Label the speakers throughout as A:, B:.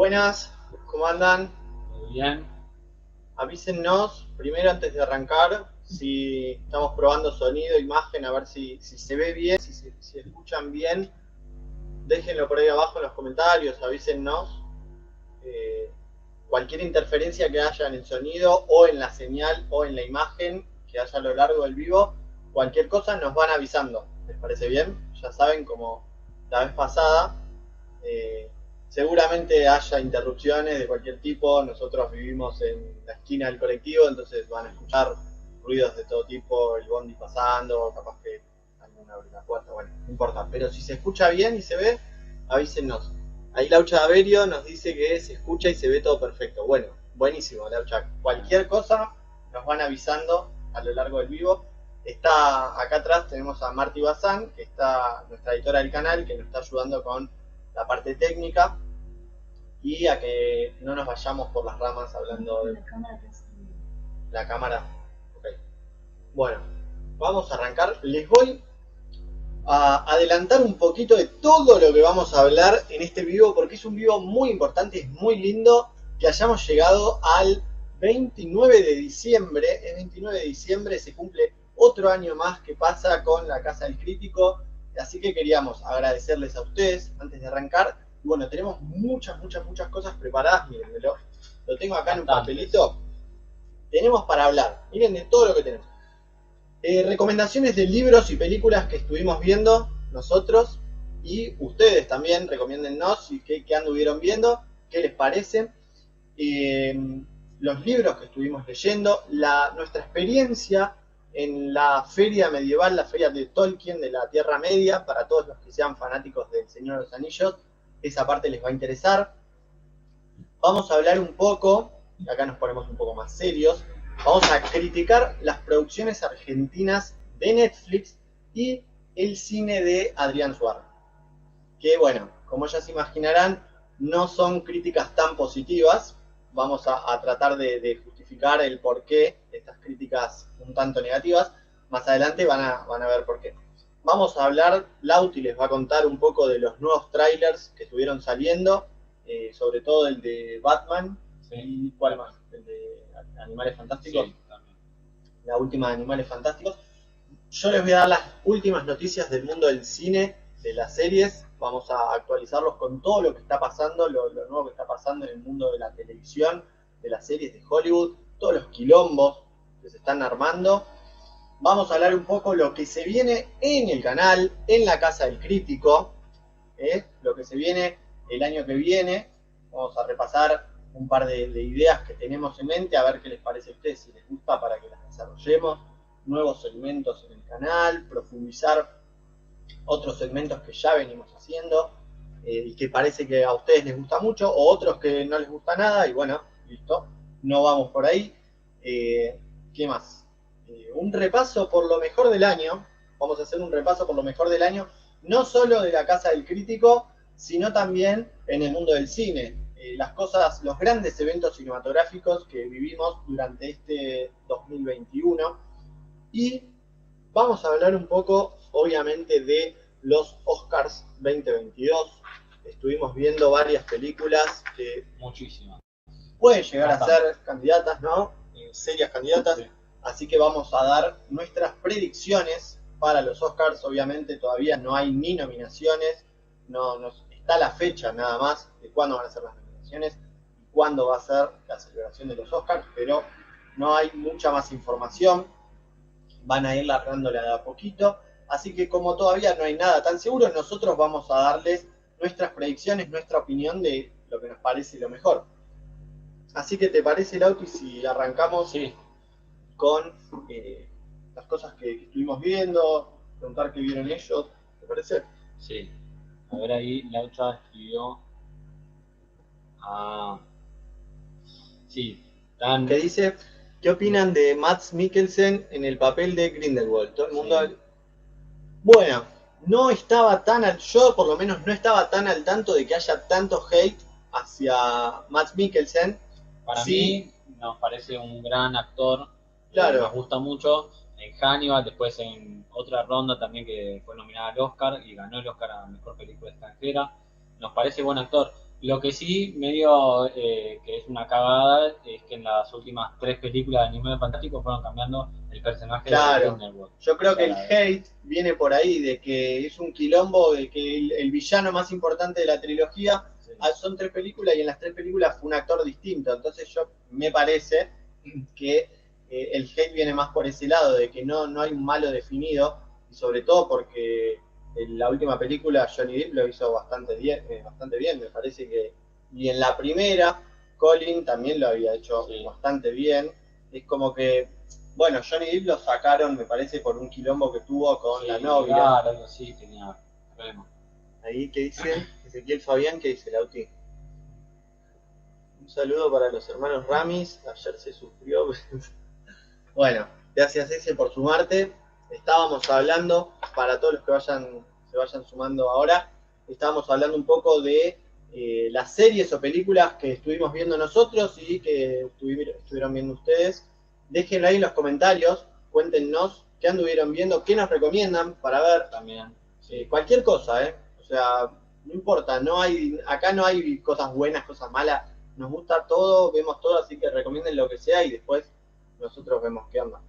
A: Buenas, ¿cómo andan?
B: Muy bien.
A: Avísennos primero antes de arrancar si estamos probando sonido, imagen, a ver si se ve bien, si escuchan bien. Déjenlo por ahí abajo en los comentarios, avísennos. eh, Cualquier interferencia que haya en el sonido o en la señal o en la imagen que haya a lo largo del vivo, cualquier cosa nos van avisando. ¿Les parece bien? Ya saben, como la vez pasada, eh, seguramente haya interrupciones de cualquier tipo. Nosotros vivimos en la esquina del colectivo, entonces van a escuchar ruidos de todo tipo, el bondi pasando, capaz que alguna abre la puerta, bueno, no importa. Pero si se escucha bien y se ve, avísenos. Ahí Laucha Averio nos dice que se escucha y se ve todo perfecto. Bueno, buenísimo, Laucha. Cualquier cosa nos van avisando a lo largo del vivo. Está acá atrás, tenemos a Marty Bazán, que está nuestra editora del canal, que nos está ayudando con la parte técnica y a que no nos vayamos por las ramas hablando de la cámara. Okay. Bueno, vamos a arrancar. Les voy a adelantar un poquito de todo lo que vamos a hablar en este vivo, porque es un vivo muy importante, es muy lindo que hayamos llegado al 29 de diciembre. El 29 de diciembre se cumple otro año más que pasa con la Casa del Crítico, así que queríamos agradecerles a ustedes antes de arrancar. Bueno, tenemos muchas cosas preparadas, mírenmelo, lo tengo acá en un
B: Bastantes.
A: papelito. Tenemos para hablar, miren de todo lo que tenemos. Recomendaciones de libros y películas que estuvimos viendo nosotros y ustedes también, recomiéndennos qué anduvieron viendo, qué les parece. Eh, los libros que estuvimos leyendo, nuestra experiencia en la feria medieval, la feria de Tolkien de la Tierra Media, para todos los que sean fanáticos del Señor de los Anillos, esa parte les va a interesar. Vamos a hablar un poco, y acá nos ponemos un poco más serios, vamos a criticar las producciones argentinas de Netflix y el cine de Adrián Suárez. Que bueno, como ya se imaginarán, no son críticas tan positivas. Vamos a tratar de justificar el porqué de estas críticas un tanto negativas. Más adelante van a ver por qué. Vamos a hablar, Lauti les va a contar un poco de los nuevos trailers que estuvieron saliendo, sobre todo el de Batman.
B: Sí.
A: ¿Y cuál más? El de Animales Fantásticos.
B: Sí, también.
A: La última de Animales Fantásticos. Yo les voy a dar las últimas noticias del mundo del cine, de las series. Vamos a actualizarlos con todo lo que está pasando, lo nuevo que está pasando en el mundo de la televisión, de las series de Hollywood, todos los quilombos que se están armando. Vamos a hablar un poco lo que se viene en el canal, en la Casa del Crítico, lo que se viene el año que viene. Vamos a repasar un par de ideas que tenemos en mente, a ver qué les parece a ustedes, si les gusta, para que las desarrollemos. Nuevos segmentos en el canal, profundizar otros segmentos que ya venimos haciendo y que parece que a ustedes les gusta mucho, o otros que no les gusta nada, y bueno, listo, no vamos por ahí. ¿Qué más? Un repaso por lo mejor del año. Vamos a hacer un repaso por lo mejor del año, no solo de la Casa del Crítico, sino también en el mundo del cine. Las cosas, los grandes eventos cinematográficos que vivimos durante este 2021. Y vamos a hablar un poco, obviamente, de los Oscars 2022. Estuvimos viendo varias películas que
B: Muchísimas.
A: pueden llegar a
B: Bastante.
A: ser candidatas, ¿no? Serias candidatas.
B: Sí.
A: Así que vamos a dar nuestras predicciones para los Oscars. Obviamente todavía no hay ni nominaciones, no está la fecha nada más de cuándo van a ser las nominaciones y cuándo va a ser la celebración de los Oscars, pero no hay mucha más información. Van a ir largándole a poquito. Así que como todavía no hay nada tan seguro, nosotros vamos a darles nuestras predicciones, nuestra opinión de lo que nos parece lo mejor. Así que te parece, Lauti, si arrancamos
B: Sí,
A: con las cosas que estuvimos viendo, preguntar qué vieron ellos, ¿te parece?
B: sí. A ver ahí, Laucha escribió. Ah, sí.
A: Que
B: Tan.
A: dice, ¿qué opinan de Mads Mikkelsen en el papel de Grindelwald? Todo el mundo...
B: Sí.
A: Bueno, no estaba tan yo por lo menos no estaba tan al tanto de que haya tanto hate hacia Mads Mikkelsen.
B: Para
A: Sí,
B: mí nos parece un gran actor. Nos
A: claro,
B: gusta mucho. En Hannibal, después en otra ronda también que fue nominada al Oscar y ganó el Oscar a Mejor Película Extranjera. Nos parece buen actor. Lo que sí, medio que es una cagada, es que en las últimas 3 películas de Animales Fantásticos fueron cambiando el personaje de
A: Claro,
B: Grindelwald.
A: yo
B: O
A: creo que
B: sea,
A: el hate viene por ahí, de que es un quilombo, de que el villano más importante de la trilogía
B: sí,
A: son 3 películas y en las 3 películas fue un actor distinto. Entonces yo me parece que el hate viene más por ese lado, de que no hay un malo definido, y sobre todo porque en la última película Johnny Depp lo hizo bastante bien, me parece que. Y en la primera, Colin también lo había hecho
B: sí.
A: bastante bien. Es como que bueno, Johnny Depp lo sacaron, me parece, por un quilombo que tuvo con la novia.
B: Claro, algo así tenía problema.
A: Ahí, ¿qué dice? Ezequiel Fabián, ¿qué dice Lauti? Un saludo para los hermanos Ramis. Ayer se sufrió. Bueno, gracias Eze por sumarte. Estábamos hablando, para todos los que se vayan sumando ahora, estábamos hablando un poco de las series o películas que estuvimos viendo nosotros y que estuvieron viendo ustedes. Déjenlo ahí en los comentarios, cuéntenos qué anduvieron viendo, qué nos recomiendan para ver.
B: También, sí.
A: Cualquier cosa, o sea, no importa, acá no hay cosas buenas, cosas malas, nos gusta todo, vemos todo, así que recomienden lo que sea y después nosotros vemos qué onda.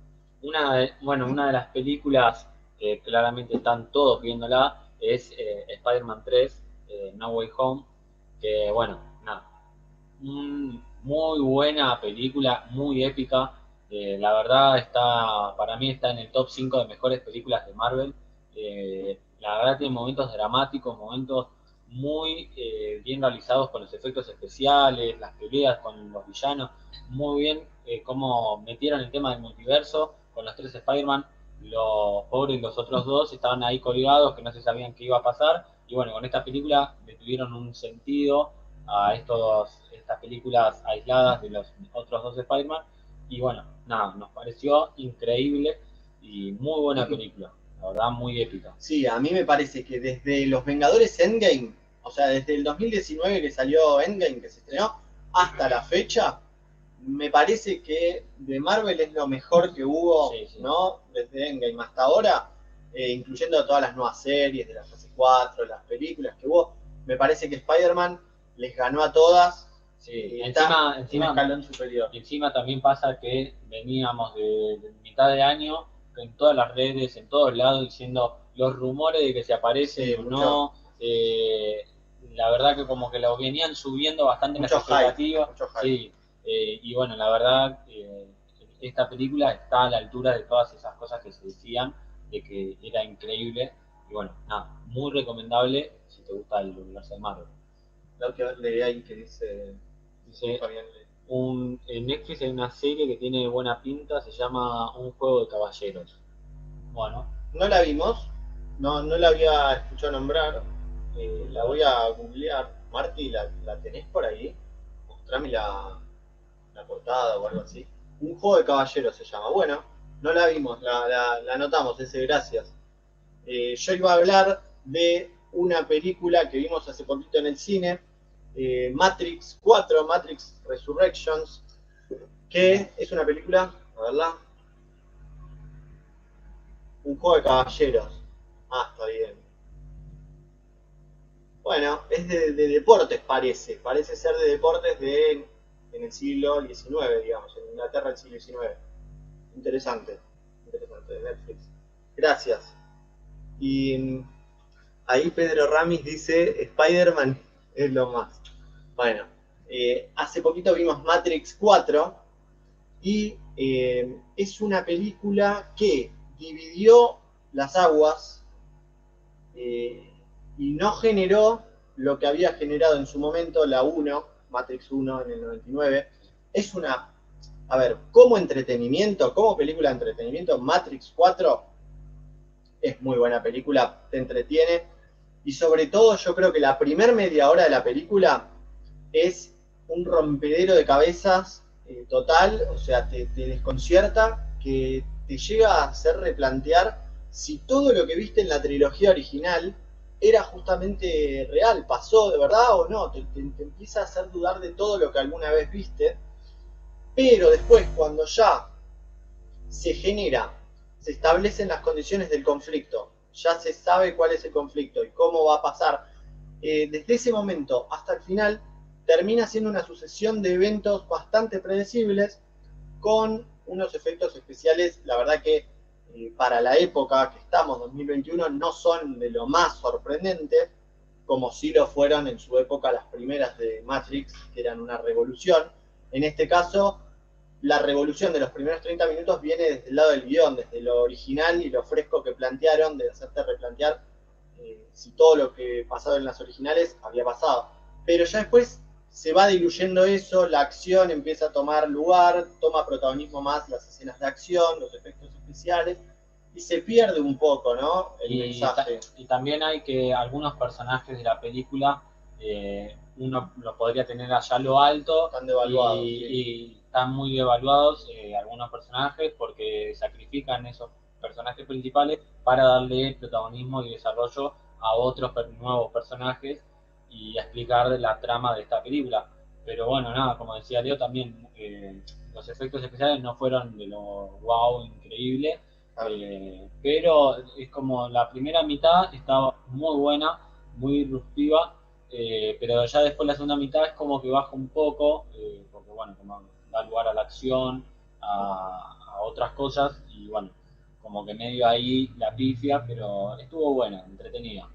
B: Una de las películas que claramente están todos viéndola es Spider-Man 3, No Way Home, que bueno, nada, muy buena película, muy épica. La verdad para mí está en el top 5 de mejores películas de Marvel. La verdad tiene momentos dramáticos, momentos muy bien realizados con los efectos especiales, las peleas con los villanos, muy bien cómo metieron el tema del multiverso con los 3 Spider-Man. Los pobres y los otros dos estaban ahí colgados, que no se sabían qué iba a pasar, y bueno, con esta película le tuvieron un sentido a estas películas aisladas de los otros 2 Spider-Man. Y bueno, nada, nos pareció increíble y muy buena película, la verdad, muy épica.
A: Sí, a mí me parece que desde Los Vengadores Endgame, o sea, desde el 2019 que salió Endgame, que se estrenó, hasta la fecha, me parece que de Marvel es lo mejor que hubo,
B: Sí, sí.
A: ¿no? Desde Endgame hasta ahora, incluyendo todas las nuevas series de la fase 4, las películas que hubo, me parece que Spider-Man les ganó a todas.
B: Sí,
A: Está
B: encima,
A: un escalón superior.
B: encima también pasa que veníamos de mitad de año en todas las redes, en todos lados, diciendo los rumores de que se aparecen
A: Sí,
B: o
A: mucho,
B: no. La verdad que como que lo venían subiendo bastante en las
A: mucho hype,
B: expectativas.
A: mucho hype.
B: Sí, y bueno, la verdad, esta película está a la altura de todas esas cosas que se decían, de que era increíble. Y bueno, nada, muy recomendable si te gusta el universo de Marvel.
A: Lo que leí ahí que dice
B: Dice,
A: Fabián.
B: en Netflix hay una serie que tiene buena pinta, se llama Un juego de caballeros. Bueno,
A: No la vimos, no la había escuchado nombrar. La voy a googlear. Marty, ¿la tenés por ahí? Mostrame la portada o algo así. Un juego de caballeros se llama. Bueno, no la vimos, la anotamos, ese gracias. Yo iba a hablar de una película que vimos hace poquito en el cine, Matrix 4, Matrix Resurrections, que es una película, a verla, un juego de caballeros. Ah, está bien. Bueno, es de deportes, parece ser de deportes en el siglo XIX, digamos, en Inglaterra del siglo XIX. Interesante, de Netflix. Gracias. Y ahí Pedro Ramis dice, Spider-Man es lo más. Bueno, hace poquito vimos Matrix 4 y es una película que dividió las aguas y no generó lo que había generado en su momento la 1, Matrix 1 en el 99. Es una, a ver, como entretenimiento, como película de entretenimiento, Matrix 4 es muy buena película, te entretiene. Y sobre todo yo creo que la primer media hora de la película es un rompedero de cabezas total, o sea, te desconcierta, que te llega a hacer replantear si todo lo que viste en la trilogía original era justamente real, pasó de verdad o no, te empieza a hacer dudar de todo lo que alguna vez viste, pero después cuando ya se establecen las condiciones del conflicto, ya se sabe cuál es el conflicto y cómo va a pasar desde ese momento hasta el final termina siendo una sucesión de eventos bastante predecibles con unos efectos especiales, la verdad que para la época que estamos, 2021, no son de lo más sorprendente, como sí lo fueron en su época las primeras de Matrix, que eran una revolución. En este caso, la revolución de los primeros 30 minutos viene desde el lado del guión, desde lo original y lo fresco que plantearon, de hacerte replantear si todo lo que pasaba en las originales había pasado. Pero ya después se va diluyendo eso, la acción empieza a tomar lugar, toma protagonismo más las escenas de acción, los efectos especiales, y se pierde un poco, ¿no? El mensaje.
B: Y también hay que algunos personajes de la película, uno los podría tener allá a lo alto,
A: están devaluados,
B: y están muy devaluados algunos personajes porque sacrifican esos personajes principales para darle protagonismo y desarrollo a otros nuevos personajes y explicar la trama de esta película. Pero bueno, nada, como decía Leo, también los efectos especiales no fueron de lo wow, increíble, pero es como la primera mitad estaba muy buena, muy disruptiva, pero ya después la segunda mitad es como que baja un poco, porque bueno, como da lugar a la acción, a otras cosas, y bueno, como que medio ahí la pifia, pero estuvo buena, entretenida.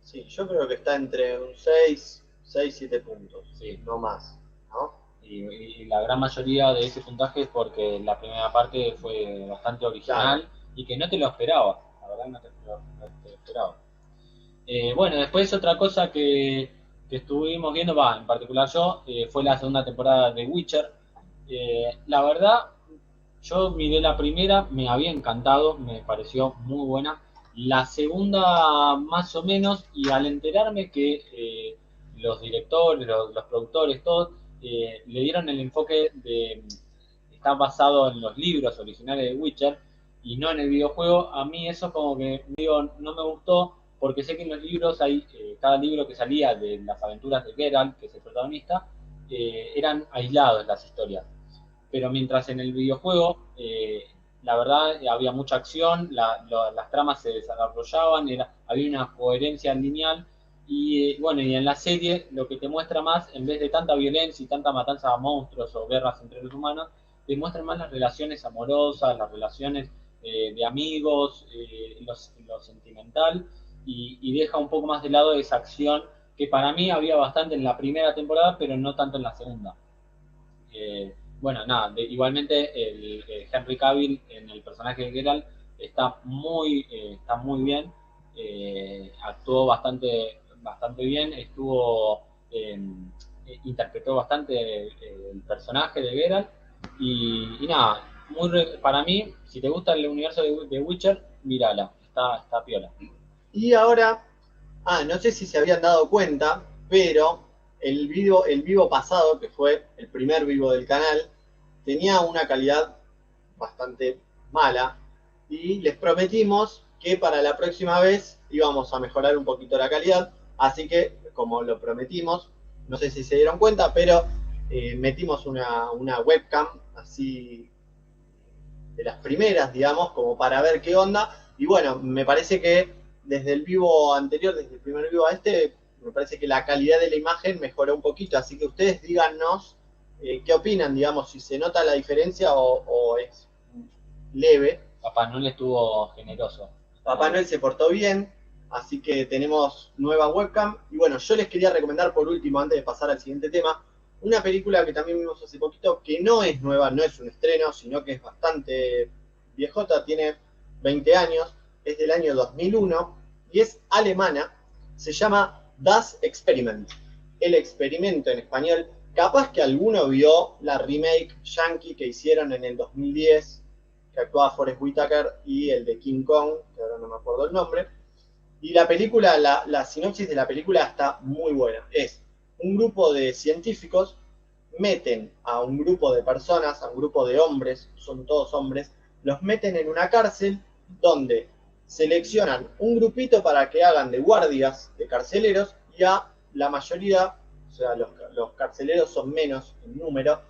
A: Sí, yo creo que está entre un 6, 7 puntos,
B: Sí.
A: no más, ¿no?
B: Y la gran mayoría de ese puntaje es porque la primera parte fue bastante original, claro, y que no te lo esperaba, la verdad no te lo esperaba. Bueno, después otra cosa que estuvimos viendo, en particular yo, fue la segunda temporada de Witcher. La verdad, yo miré la primera, me había encantado, me pareció muy buena. La segunda más o menos, y al enterarme que los directores, los productores, todos, le dieron el enfoque de está basado en los libros originales de Witcher y no en el videojuego, a mí eso como que digo, no me gustó porque sé que en los libros hay, cada libro que salía de las aventuras de Geralt, que es el protagonista, eran aislados las historias. Pero mientras en el videojuego, la verdad, había mucha acción, las tramas se desarrollaban, había una coherencia lineal. Y bueno, y en la serie lo que te muestra más, en vez de tanta violencia y tanta matanza a monstruos o guerras entre los humanos, te muestran más las relaciones amorosas, las relaciones de amigos, lo sentimental, y deja un poco más de lado esa acción que para mí había bastante en la primera temporada, pero no tanto en la segunda. Bueno, nada, igualmente el Henry Cavill en el personaje de Geralt está muy bien, actuó bastante bien, interpretó bastante el personaje de Geralt y nada, para mí, si te gusta el universo de Witcher, mírala, está piola.
A: Y ahora, no sé si se habían dado cuenta, pero el vivo pasado, que fue el primer vivo del canal, tenía una calidad bastante mala y les prometimos que para la próxima vez íbamos a mejorar un poquito la calidad, así que como lo prometimos, no sé si se dieron cuenta, pero metimos una webcam así de las primeras, digamos, como para ver qué onda, y bueno, me parece que desde el vivo anterior, desde el primer vivo a este, me parece que la calidad de la imagen mejoró un poquito, así que ustedes díganos qué opinan, digamos, si se nota la diferencia o es leve.
B: Papá Noel estuvo generoso.
A: Papá Noel se portó bien, así que tenemos nueva webcam. Y bueno, yo les quería recomendar por último, antes de pasar al siguiente tema, una película que también vimos hace poquito, que no es nueva, no es un estreno, sino que es bastante viejota, tiene 20 años, es del año 2001 y es alemana, se llama Das Experiment, el experimento en español. Capaz que alguno vio la remake yankee que hicieron en el 2010, que actuaba Forest Whitaker, y el de King Kong, que ahora no me acuerdo el nombre. Y la película, la sinopsis de la película está muy buena. Es un grupo de científicos meten a un grupo de personas, a un grupo de hombres, son todos hombres, los meten en una cárcel donde seleccionan un grupito para que hagan de guardias de carceleros y a la mayoría, o sea, los carceleros son menos en número,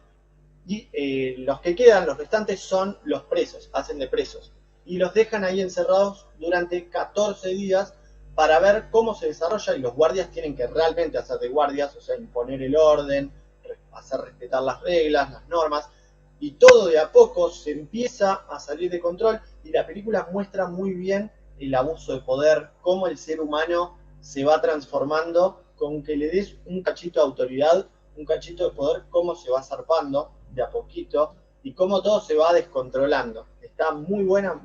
A: y los que quedan, los restantes, son los presos, hacen de presos. Y los dejan ahí encerrados durante 14 días para ver cómo se desarrolla, y los guardias tienen que realmente hacer de guardias, o sea, imponer el orden, hacer respetar las reglas, las normas, y todo de a poco se empieza a salir de control, y la película muestra muy bien el abuso de poder, cómo el ser humano se va transformando con que le des un cachito de autoridad, un cachito de poder, cómo se va zarpando de a poquito y cómo todo se va descontrolando. Está muy buena,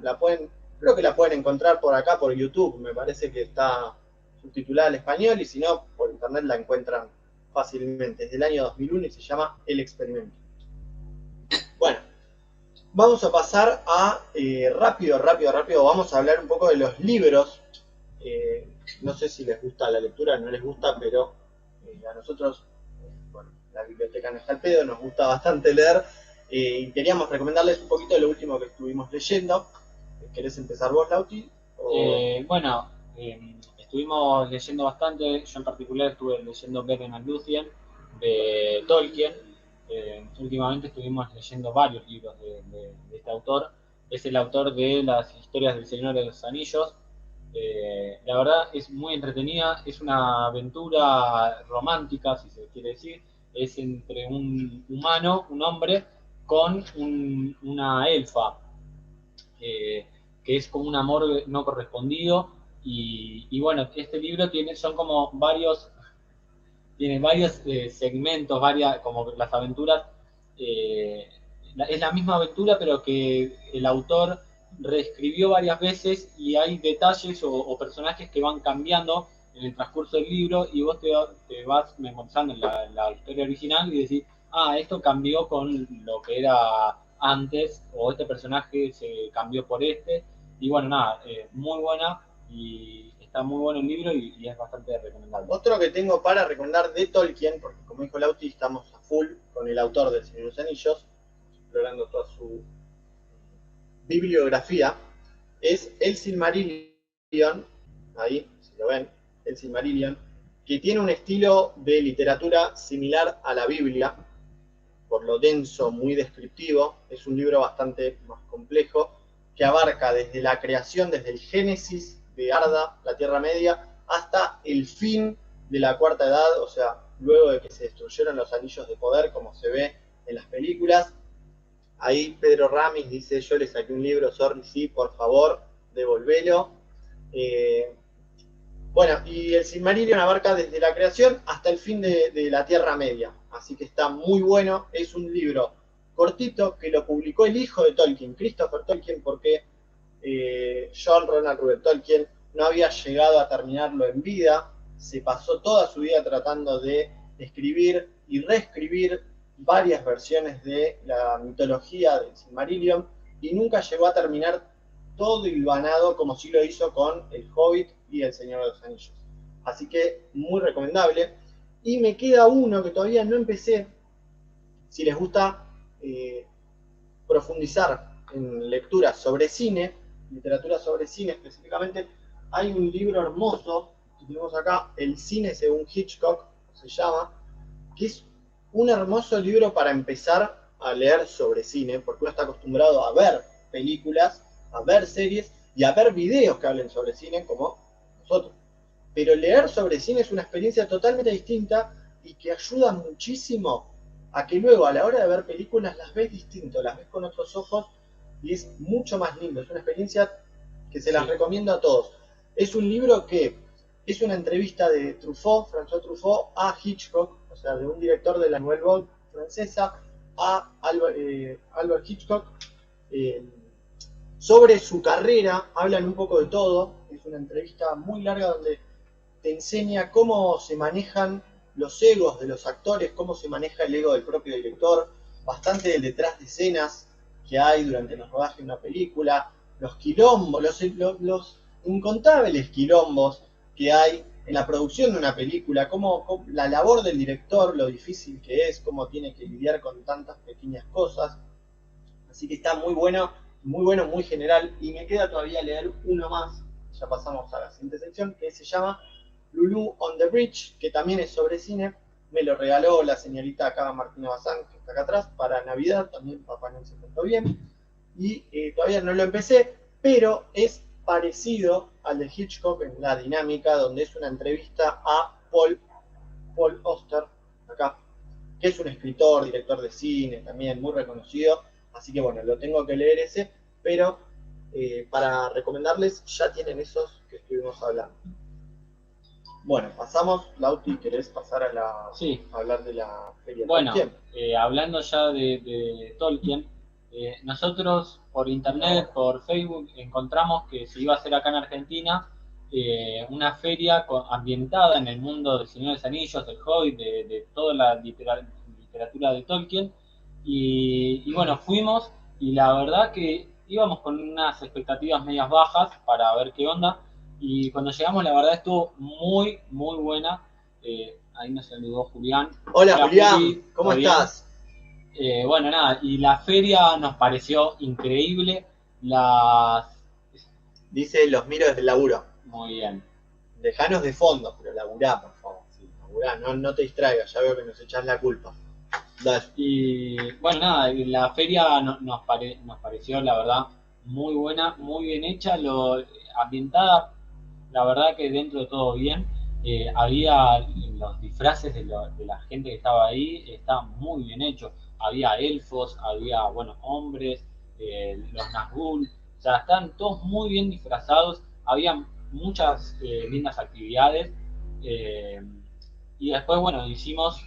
A: creo que la pueden encontrar por acá, por YouTube, me parece que está subtitulada al español, y si no, por internet la encuentran fácilmente. Es del año 2001 y se llama El Experimento. Bueno, vamos a pasar a rápido, vamos a hablar un poco de los libros. No sé si les gusta la lectura, no les gusta, pero a nosotros, bueno, la biblioteca no está al pedo, nos gusta bastante leer, y queríamos recomendarles un poquito de lo último que estuvimos leyendo. ¿Querés empezar vos, Lauti?
B: Bueno, estuvimos leyendo bastante. Yo en particular estuve leyendo Beren and Luthien de Tolkien. Últimamente estuvimos leyendo varios libros de este autor. Es el autor de las historias del Señor de los Anillos. La verdad es muy entretenida, es una aventura romántica, si se quiere decir. Es entre un humano, un hombre, con una elfa, que es como un amor no correspondido. Y bueno, este libro tiene varios segmentos, como las aventuras. Es la misma aventura, pero que el autor reescribió varias veces, y hay detalles o personajes que van cambiando en el transcurso del libro, y vos te vas memorizando la historia original y decís, esto cambió con lo que era antes, o este personaje se cambió por este. Y bueno, nada, muy buena, y está muy bueno el libro, y es bastante recomendable.
A: Otro que tengo para recomendar de Tolkien, porque como dijo Lauti, estamos a full con el autor del Señor de los Anillos, explorando toda su bibliografía, es El Silmarillion. Ahí, si lo ven, El Silmarillion, que tiene un estilo de literatura similar a la Biblia, por lo denso, muy descriptivo. Es un libro bastante más complejo, que abarca desde la creación, desde el Génesis de Arda, la Tierra Media, hasta el fin de la Cuarta Edad, o sea, luego de que se destruyeron los anillos de poder, como se ve en las películas. Ahí Pedro Ramis dice, yo le saqué un libro, sorry, sí, por favor, devolvelo. Bueno, y el Silmarillion abarca desde la creación hasta el fin de la Tierra Media, así que está muy bueno. Es un libro cortito que lo publicó el hijo de Tolkien, Christopher Tolkien, porque John Ronald Reuel Tolkien no había llegado a terminarlo en vida. Se pasó toda su vida tratando de escribir y reescribir varias versiones de la mitología del Silmarillion, y nunca llegó a terminar todo hilvanado como sí lo hizo con El Hobbit y El Señor de los Anillos. Así que muy recomendable. Y me queda uno que todavía no empecé. Si les gusta profundizar en lecturas sobre cine, literatura sobre cine específicamente, hay un libro hermoso que tenemos acá, El cine según Hitchcock, se llama, que es un hermoso libro para empezar a leer sobre cine, porque uno está acostumbrado a ver películas, a ver series y a ver videos que hablen sobre cine, como nosotros. Pero leer sobre cine es una experiencia totalmente distinta, y que ayuda muchísimo a que luego, a la hora de ver películas, las ves distinto, las ves con otros ojos, y es mucho más lindo. Es una experiencia que se las recomiendo a todos. Es un libro que es una entrevista de Truffaut, François Truffaut, a Hitchcock, o sea, de un director de la Nouvelle Vague francesa, a Albert Hitchcock, sobre su carrera. Hablan un poco de todo. Es una entrevista muy larga donde te enseña cómo se manejan los egos de los actores, cómo se maneja el ego del propio director, bastante del detrás de escenas que hay durante los rodajes de una película, los quilombos, los incontables quilombos que hay en la producción de una película, cómo la labor del director, lo difícil que es, cómo tiene que lidiar con tantas pequeñas cosas. Así que está muy bueno, muy general. Y me queda todavía leer uno más, ya pasamos a la siguiente sección, que se llama Lulu on the Bridge, que también es sobre cine. Me lo regaló la señorita acá, Martina Bazán, que está acá atrás, para Navidad. También Papá Noel se portó bien. Y todavía no lo empecé, pero es parecido al de Hitchcock en la dinámica, donde es una entrevista a Paul Auster, acá, que es un escritor, director de cine, también muy reconocido, así que bueno, lo tengo que leer ese, pero para recomendarles ya tienen esos que estuvimos hablando. Bueno, pasamos, Lauti, ¿querés pasar a hablar de la feria
B: Tolkien? Bueno, hablando ya de Tolkien, nosotros por internet, por Facebook, encontramos que se iba a hacer acá en Argentina una feria ambientada en el mundo del Señor de los Anillos, del Hobbit, de toda la literatura de Tolkien. Y bueno, fuimos y la verdad que íbamos con unas expectativas medias bajas para ver qué onda. Y cuando llegamos, la verdad estuvo muy, muy buena. Ahí nos saludó Julián.
A: Hola Julián, Juli, ¿cómo estás?
B: Bueno, nada, y la feria nos pareció increíble.
A: Dice, los miro desde el laburo.
B: Muy bien.
A: Dejanos de fondo, pero laburá, por favor. Sí, laburá, no te distraigas, ya veo que nos echás la culpa. Dale.
B: Y bueno, nada, la feria nos pareció, la verdad, muy buena, muy bien hecha, ambientada, la verdad que dentro de todo bien. Había los disfraces de la gente que estaba ahí, estaban muy bien hechos. Había elfos, había, bueno, hombres, los Nazgûl, o sea, estaban todos muy bien disfrazados. Había muchas lindas actividades. Y después, bueno, hicimos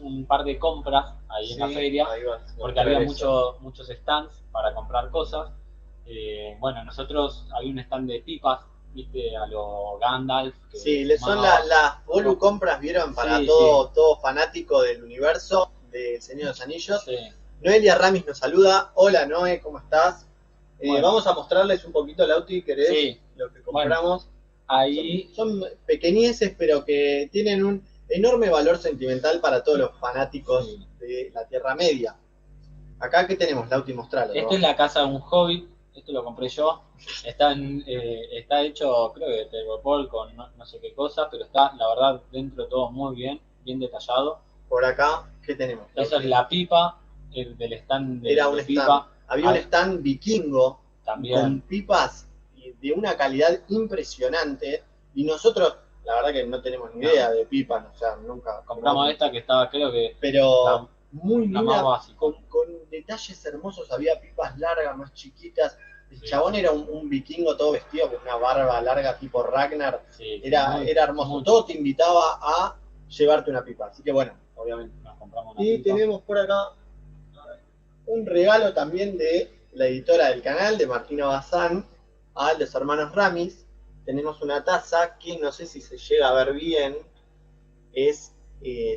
B: un par de compras ahí en la feria, porque había muchos stands para comprar cosas. Bueno, nosotros había un stand de pipas, viste, a lo Gandalf.
A: Sí, son las Volu compras, vieron, para todo fanático del universo de Señor de los Anillos. Sí. Noelia Ramis nos saluda. Hola Noé, ¿cómo estás? Bueno. Vamos a mostrarles un poquito, Lauti, ¿querés? Lo que compramos.
B: Bueno, ahí
A: son pequeñeces, pero que tienen un enorme valor sentimental para todos los fanáticos de la Tierra Media. Acá, ¿qué tenemos, Lauti? Mostralo.
B: Esta es la casa de un hobbit. Esto lo compré yo. Está hecho, creo que de Tergopol con no sé qué cosa, pero está, la verdad, dentro de todo muy bien detallado.
A: Por acá, ¿qué tenemos?
B: Esa es la pipa, del stand
A: Era un
B: pipa.
A: Stand. Había un stand vikingo
B: también
A: con pipas de una calidad impresionante. Y nosotros, la verdad que no tenemos ni idea de pipas, o sea, nunca
B: compramos esta que estaba, creo que...
A: Pero muy linda, con detalles hermosos. Había pipas largas, más chiquitas. El chabón era un vikingo todo vestido con una barba larga tipo Ragnar. Era hermoso. Todo te invitaba a llevarte una pipa. Así que bueno, obviamente nos compramos una pipa. Tenemos por acá un regalo también de la editora del canal, de Martina Bazán, a los hermanos Ramis. Tenemos una taza que no sé si se llega a ver bien. Es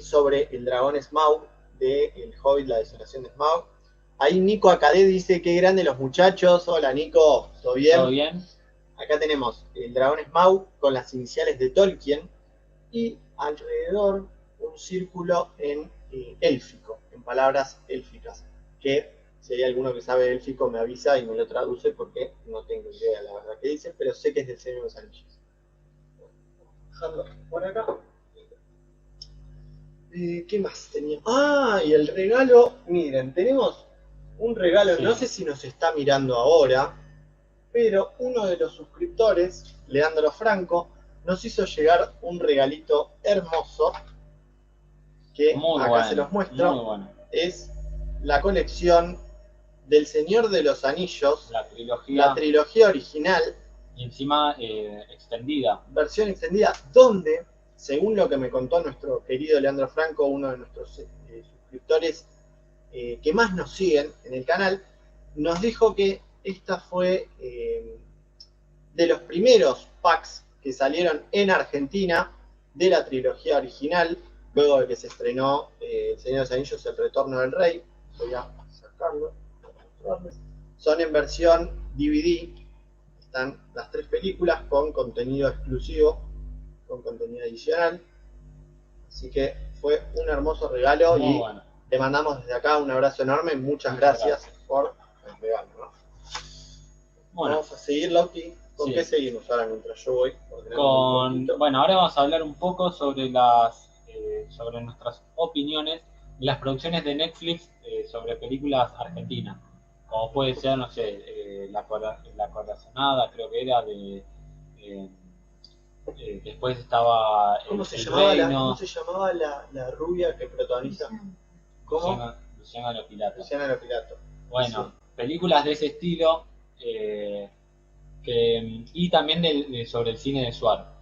A: sobre el dragón Smaug de El Hobbit, la desolación de Smaug. Ahí Nico Acadé dice, qué grande los muchachos. Hola Nico, ¿todo bien?
B: ¿Todo bien?
A: Acá tenemos el dragón Smaug con las iniciales de Tolkien y alrededor un círculo en élfico, en palabras élficas, que si hay alguno que sabe élfico me avisa y me lo traduce porque no tengo idea la verdad que dice, pero sé que es del Señor de los Anillos. Dejarlo por acá. ¿Qué más tenía? Ah, y el regalo, miren, tenemos un regalo, no sé si nos está mirando ahora, pero uno de los suscriptores, Leandro Franco, nos hizo llegar un regalito hermoso, que acá se los muestro, es la colección del Señor de los Anillos, la trilogía original,
B: y encima extendida.
A: Versión extendida, donde, según lo que me contó nuestro querido Leandro Franco, uno de nuestros suscriptores que más nos siguen en el canal, nos dijo que esta fue de los primeros packs que salieron en Argentina de la trilogía original, luego de que se estrenó El Señor de los Anillos, El Retorno del Rey. Voy a sacarlo. Son en versión DVD, están las 3 películas con contenido exclusivo, con contenido adicional. Así que fue un hermoso regalo. Muy y bueno. Te mandamos desde acá un abrazo enorme. Muchas gracias por el regalo, ¿no? Bueno, vamos a seguir, Lauti. ¿Con qué seguimos ahora mientras yo voy?
B: Bueno, ahora vamos a hablar un poco sobre sobre nuestras opiniones de las producciones de Netflix sobre películas argentinas. como puede ser, no sé, la corazonada, creo que era eh, después estaba
A: ¿Cómo
B: Reino,
A: se llamaba la rubia que protagoniza? ¿Cómo?
B: Luciano Lopilato.
A: Luciana Lopilato.
B: Bueno,
A: Sí.
B: películas de ese estilo, y también sobre el cine de Suar.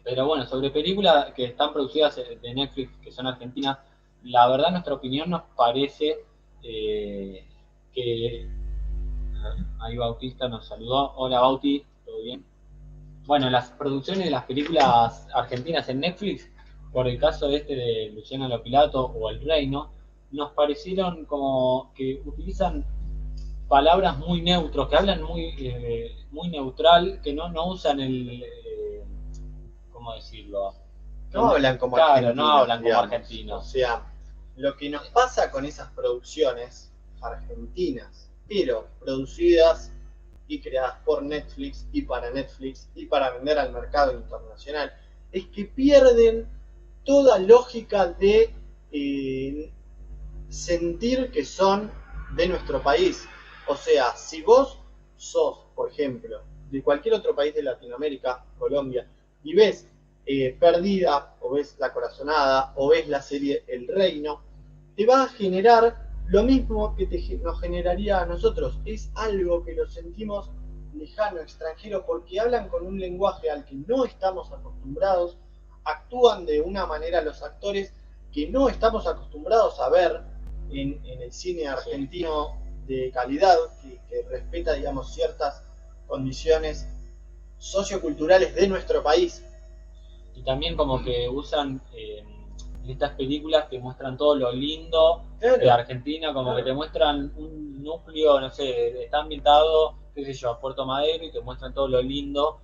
B: Pero bueno, sobre películas que están producidas de Netflix, que son argentinas, la verdad nuestra opinión nos parece que... Ahí Bautista nos saludó. Hola Bauti, ¿todo bien? Bueno, las producciones de las películas argentinas en Netflix, por el caso de Luciano Lopilato o El Reino, nos parecieron como que utilizan palabras muy neutros, que hablan muy neutral, que no usan ¿cómo decirlo?
A: No hablan como
B: Claro,
A: argentinos,
B: no hablan como
A: digamos.
B: argentinos.
A: O sea, lo que nos pasa con esas producciones argentinas, pero producidas y creadas por Netflix y para vender al mercado internacional, es que pierden toda lógica de sentir que son de nuestro país. O sea, si vos sos, por ejemplo, de cualquier otro país de Latinoamérica, Colombia, y ves Perdida, o ves La Corazonada, o ves la serie El Reino, te va a generar lo mismo que nos generaría a nosotros. Es algo que lo sentimos lejano, extranjero, porque hablan con un lenguaje al que no estamos acostumbrados, actúan de una manera los actores que no estamos acostumbrados a ver en el cine argentino de calidad, que respeta, digamos, ciertas condiciones socioculturales de nuestro país.
B: Y también como que usan estas películas que muestran todo lo lindo de Argentina, como que te muestran un núcleo, no sé, está ambientado, qué sé yo, Puerto Madero, y te muestran todo lo lindo,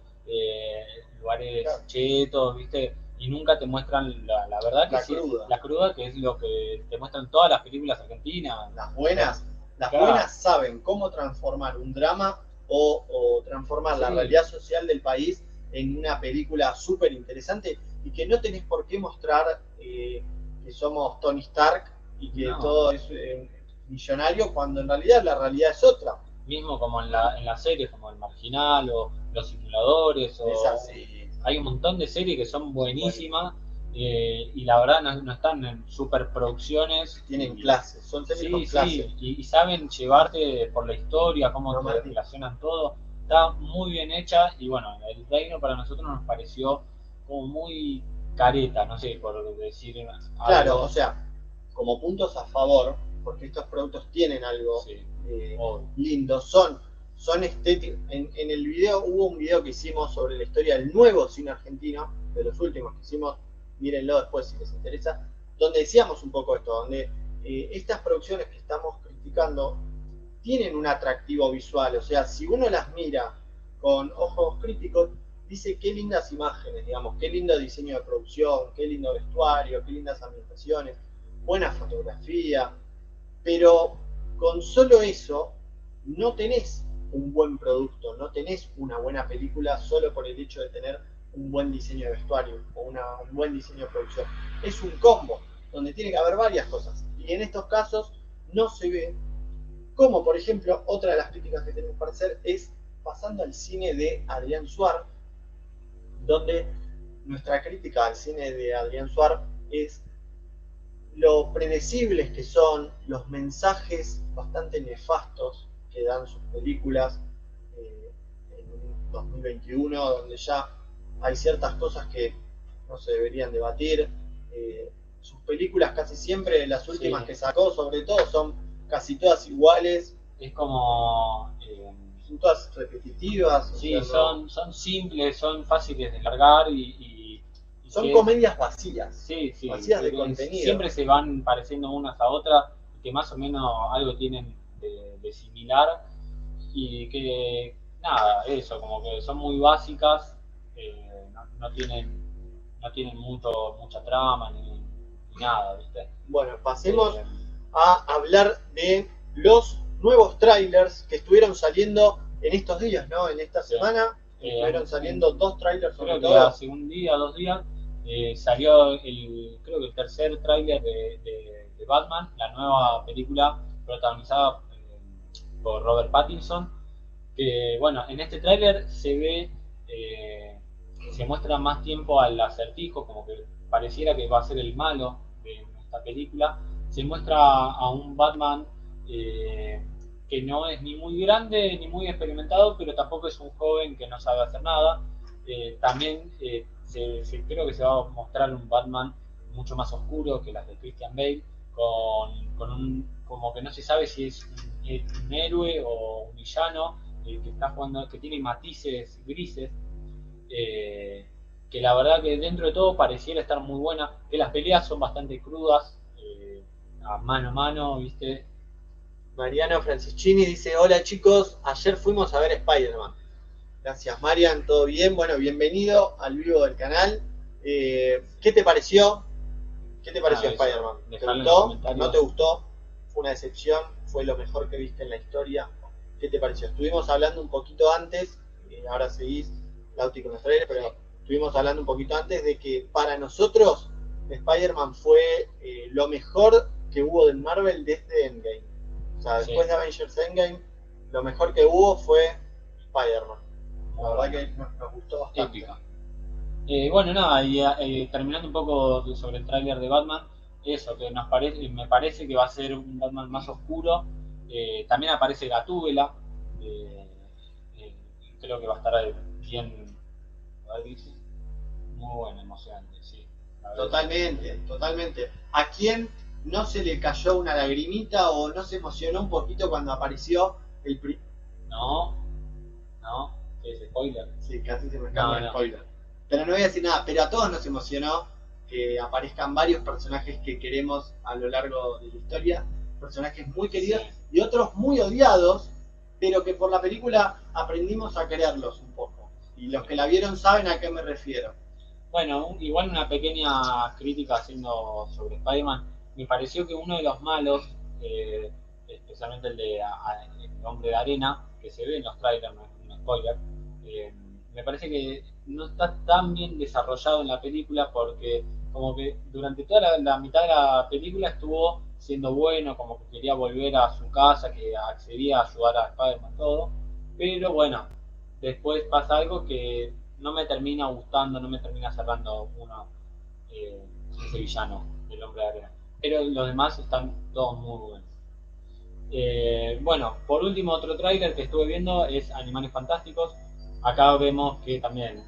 B: lugares chetos, ¿viste? Y nunca te muestran la verdad que la cruda, que es lo que te muestran todas las películas argentinas.
A: Las buenas saben cómo transformar un drama o transformar la realidad social del país en una película súper interesante, y que no tenés por qué mostrar que somos Tony Stark y que todo es millonario, cuando en realidad la realidad es otra.
B: Mismo como en la series como El Marginal o Los Simuladores, hay un montón de series que son buenísimas, y la verdad no están en superproducciones.
A: Tienen clases, son series con clases.
B: Y saben llevarte por la historia, cómo te relacionan todo. Está muy bien hecha, y bueno, El Reino para nosotros nos pareció como muy careta, no sé, por decir algo.
A: Claro, o sea, como puntos a favor, porque estos productos tienen algo lindo, son estéticos. En el video, hubo un video que hicimos sobre la historia del nuevo cine argentino, de los últimos que hicimos, mírenlo después si les interesa, donde decíamos un poco esto, donde estas producciones que estamos criticando tienen un atractivo visual. O sea, si uno las mira con ojos críticos, dice qué lindas imágenes, digamos, qué lindo diseño de producción, qué lindo vestuario, qué lindas ambientaciones, buena fotografía, pero con solo eso no tenés un buen producto, no tenés una buena película solo por el hecho de tener un buen diseño de vestuario o un buen diseño de producción. Es un combo donde tiene que haber varias cosas, y en estos casos no se ve. Como por ejemplo, otra de las críticas que tenemos para hacer es pasando al cine de Adrián Suar, donde nuestra crítica al cine de Adrián Suar es lo predecibles que son, los mensajes bastante nefastos que dan sus películas en 2021, donde ya hay ciertas cosas que no se deberían debatir. Sus películas casi siempre, las últimas que sacó sobre todo, son casi todas iguales.
B: Es como...
A: son todas repetitivas.
B: Sí, o sea, son simples, son fáciles de largar y
A: son comedias vacías.
B: Sí,
A: vacías de contenido.
B: Siempre se van pareciendo unas a otras, que más o menos algo tienen de similar, y que nada, eso, como que son muy básicas, no tienen mucha trama ni nada, ¿viste?
A: Bueno, pasemos a hablar de los nuevos trailers que estuvieron saliendo en estos días, ¿no? En esta semana estuvieron saliendo 2 trailers.
B: Creo que hace un día, 2 días, salió creo que el tercer tráiler de Batman, la nueva película protagonizada por Robert Pattinson, que bueno, en este tráiler se muestra más tiempo al Acertijo, como que pareciera que va a ser el malo de esta película. Se muestra a un Batman que no es ni muy grande ni muy experimentado, pero tampoco es un joven que no sabe hacer nada. También creo que se va a mostrar un Batman mucho más oscuro que las de Christian Bale, con como que no se sabe si es un héroe o un villano, que está jugando, que tiene matices grises, que la verdad que dentro de todo pareciera estar muy buena, que las peleas son bastante crudas, a mano, ¿viste?
A: Mariano Francischini dice, hola chicos, ayer fuimos a ver Spider-Man. Gracias Marian, todo bien. Bueno, bienvenido al vivo del canal. ¿Qué te pareció? ¿Qué te pareció Spider-Man? ¿Te gustó? ¿No te gustó? ¿Fue una decepción? ¿Fue lo mejor que viste en la historia? ¿Qué te pareció? Estuvimos hablando un poquito antes, ahora seguís Lauti con los trailers, pero estuvimos hablando un poquito antes de que para nosotros Spider-Man fue lo mejor que hubo de Marvel desde Endgame. O sea, después de Avengers Endgame, lo mejor que hubo fue Spider-Man. La verdad que nos gustó bastante.
B: Épica. Bueno, nada, y terminando un poco sobre el tráiler de Batman, eso, que me parece que va a ser un Batman más oscuro. También aparece Gatúbela, creo que va a estar bien, a ver, dice, muy bueno, emocionante, sí.
A: Totalmente. ¿A quién no se le cayó una lagrimita o no se emocionó un poquito cuando apareció el
B: No, ¿qué es spoiler?
A: Sí, casi se me escapa el spoiler. Pero no voy a decir nada, pero a todos nos emocionó que aparezcan varios personajes que queremos a lo largo de la historia, personajes muy queridos y otros muy odiados, pero que por la película aprendimos a quererlos un poco. Y los que la vieron saben a qué me refiero.
B: Bueno, igual una pequeña crítica haciendo sobre Spider-Man, me pareció que uno de los malos, especialmente el Hombre de Arena, que se ve en los trailers, no es un spoiler, me parece que no está tan bien desarrollado en la película, porque como que durante toda la mitad de la película estuvo siendo bueno, como que quería volver a su casa, que accedía a ayudar a Spider-Man, todo, pero bueno, después pasa algo que no me termina gustando, no me termina cerrando ese villano del Hombre de Arena. Pero los demás están todos muy buenos. Bueno, por último, otro tráiler que estuve viendo es Animales Fantásticos. Acá vemos que también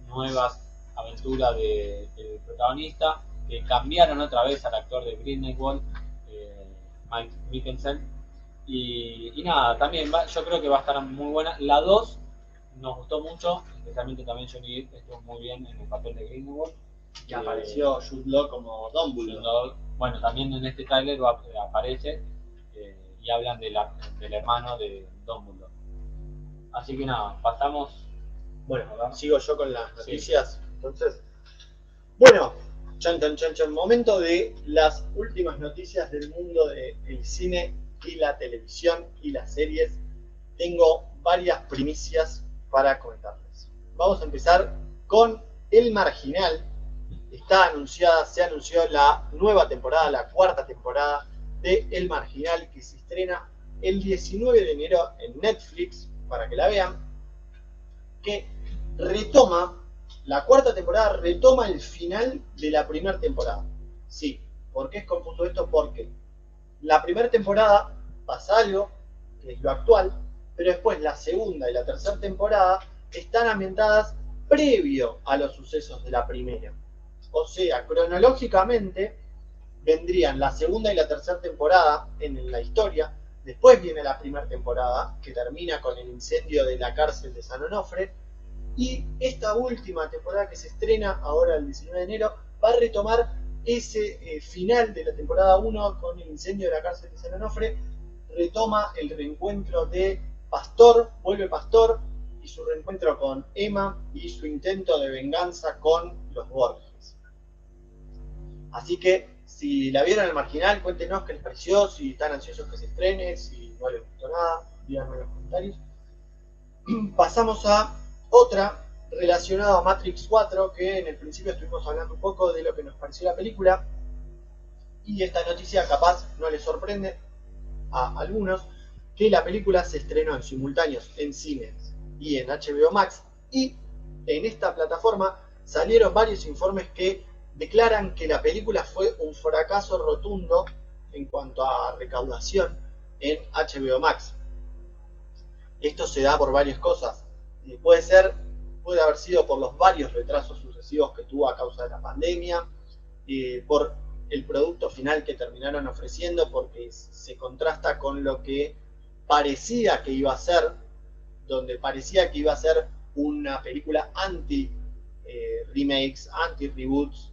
B: nuevas aventuras del protagonista, que cambiaron otra vez al actor de Grindelwald, Mike Mikkelsen. Y nada, también yo creo que va a estar muy buena. La 2 nos gustó mucho, especialmente también Johnny Depp estuvo muy bien en el papel de Grindelwald.
A: Que apareció Jude Law como Dumbledore.
B: Bueno, también en este tráiler aparece y hablan del hermano de Dumbledore. Así que nada, pasamos.
A: Bueno, sigo yo con las noticias. Sí. Entonces, bueno, chan, momento de las últimas noticias del mundo del cine y la televisión y las series. Tengo varias primicias para comentarles. Vamos a empezar con El Marginal. Se anunció la nueva temporada, la cuarta temporada de El Marginal, que se estrena el 19 de enero en Netflix, para que la vean, que la cuarta temporada retoma el final de la primera temporada. Sí, ¿por qué es confuso esto? Porque la primera temporada pasa algo, que es lo actual, pero después la segunda y la tercera temporada están ambientadas previo a los sucesos de la primera. O sea, cronológicamente vendrían la segunda y la tercera temporada en la historia, después viene la primera temporada, que termina con el incendio de la cárcel de San Onofre, y esta última temporada que se estrena ahora el 19 de enero va a retomar ese final de la temporada 1 con el incendio de la cárcel de San Onofre, retoma el reencuentro de Pastor, vuelve Pastor, y su reencuentro con Emma y su intento de venganza con los Borges. Así que, si la vieron El Marginal, cuéntenos qué les pareció, si están ansiosos que se estrene, si no les gustó nada, díganme en los comentarios. Pasamos a otra relacionada a Matrix 4, que en el principio estuvimos hablando un poco de lo que nos pareció la película, y esta noticia capaz no les sorprende a algunos, que la película se estrenó en simultáneos en cines y en HBO Max, y en esta plataforma salieron varios informes que declaran que la película fue un fracaso rotundo en cuanto a recaudación en HBO Max. Esto se da por varias cosas. Puede haber sido por los varios retrasos sucesivos que tuvo a causa de la pandemia, por el producto final que terminaron ofreciendo, porque se contrasta con lo que parecía que iba a ser, donde parecía que iba a ser una película anti-remakes, anti-reboots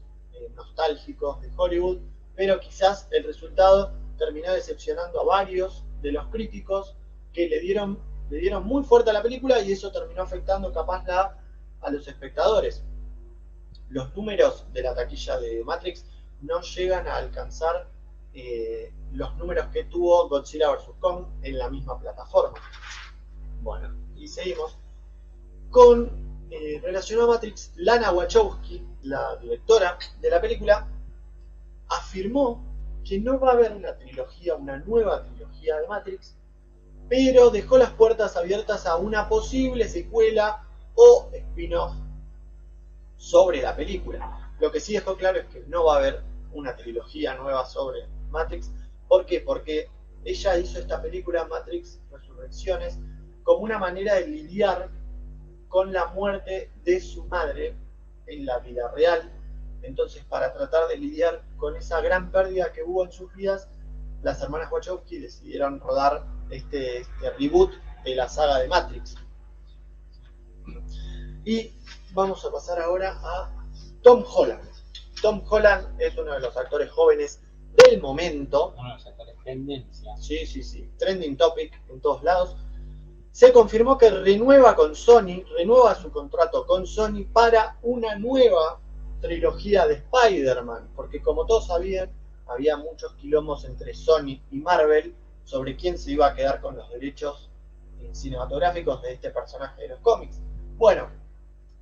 A: nostálgicos de Hollywood, pero quizás el resultado terminó decepcionando a varios de los críticos que le dieron muy fuerte a la película, y eso terminó afectando capaz a los espectadores. Los números de la taquilla de Matrix no llegan a alcanzar los números que tuvo Godzilla vs. Kong en la misma plataforma. Bueno, y seguimos con relacionado a Matrix. Lana Wachowski, la directora de la película, afirmó que no va a haber una nueva trilogía de Matrix, pero dejó las puertas abiertas a una posible secuela o spin-off sobre la película. Lo que sí dejó claro es que no va a haber una trilogía nueva sobre Matrix. ¿Por qué? Porque ella hizo esta película, Matrix Resurrecciones, como una manera de lidiar con la muerte de su madre en la vida real. Entonces, para tratar de lidiar con esa gran pérdida que hubo en sus vidas, las hermanas Wachowski decidieron rodar este reboot de la saga de Matrix. Y vamos a pasar ahora a Tom Holland. Tom Holland es uno de los actores jóvenes del momento.
B: Uno de los actores tendencia.
A: Sí, trending topic en todos lados. Se confirmó que renueva su contrato con Sony para una nueva trilogía de Spider-Man, porque como todos sabían, había muchos quilombos entre Sony y Marvel sobre quién se iba a quedar con los derechos cinematográficos de este personaje de los cómics. Bueno,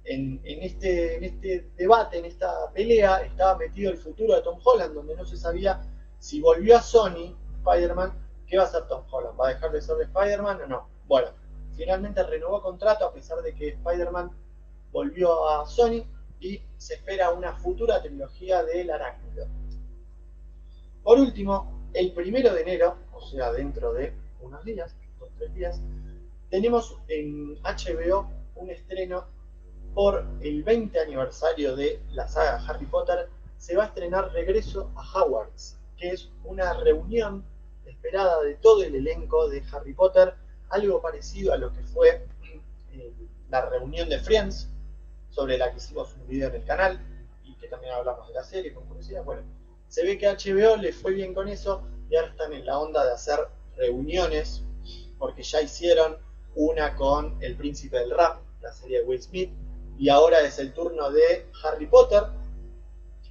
A: en este debate, en esta pelea, estaba metido el futuro de Tom Holland, donde no se sabía si volvió a Sony Spider-Man, ¿qué va a hacer Tom Holland? ¿Va a dejar de ser de Spider-Man o no? Bueno, finalmente renovó contrato a pesar de que Spider-Man volvió a Sony, y se espera una futura trilogía del Arácnido. Por último, el 1 de enero, o sea, dentro de unos días, 2-3 días, tenemos en HBO un estreno por el 20 aniversario de la saga Harry Potter. Se va a estrenar Regreso a Hogwarts, que es una reunión esperada de todo el elenco de Harry Potter, algo parecido a lo que fue la reunión de Friends, sobre la que hicimos un video en el canal y que también hablamos de la serie con curiosidad. Bueno, se ve que a HBO le fue bien con eso y ahora están en la onda de hacer reuniones, porque ya hicieron una con El Príncipe del Rap, la serie de Will Smith, y ahora es el turno de Harry Potter.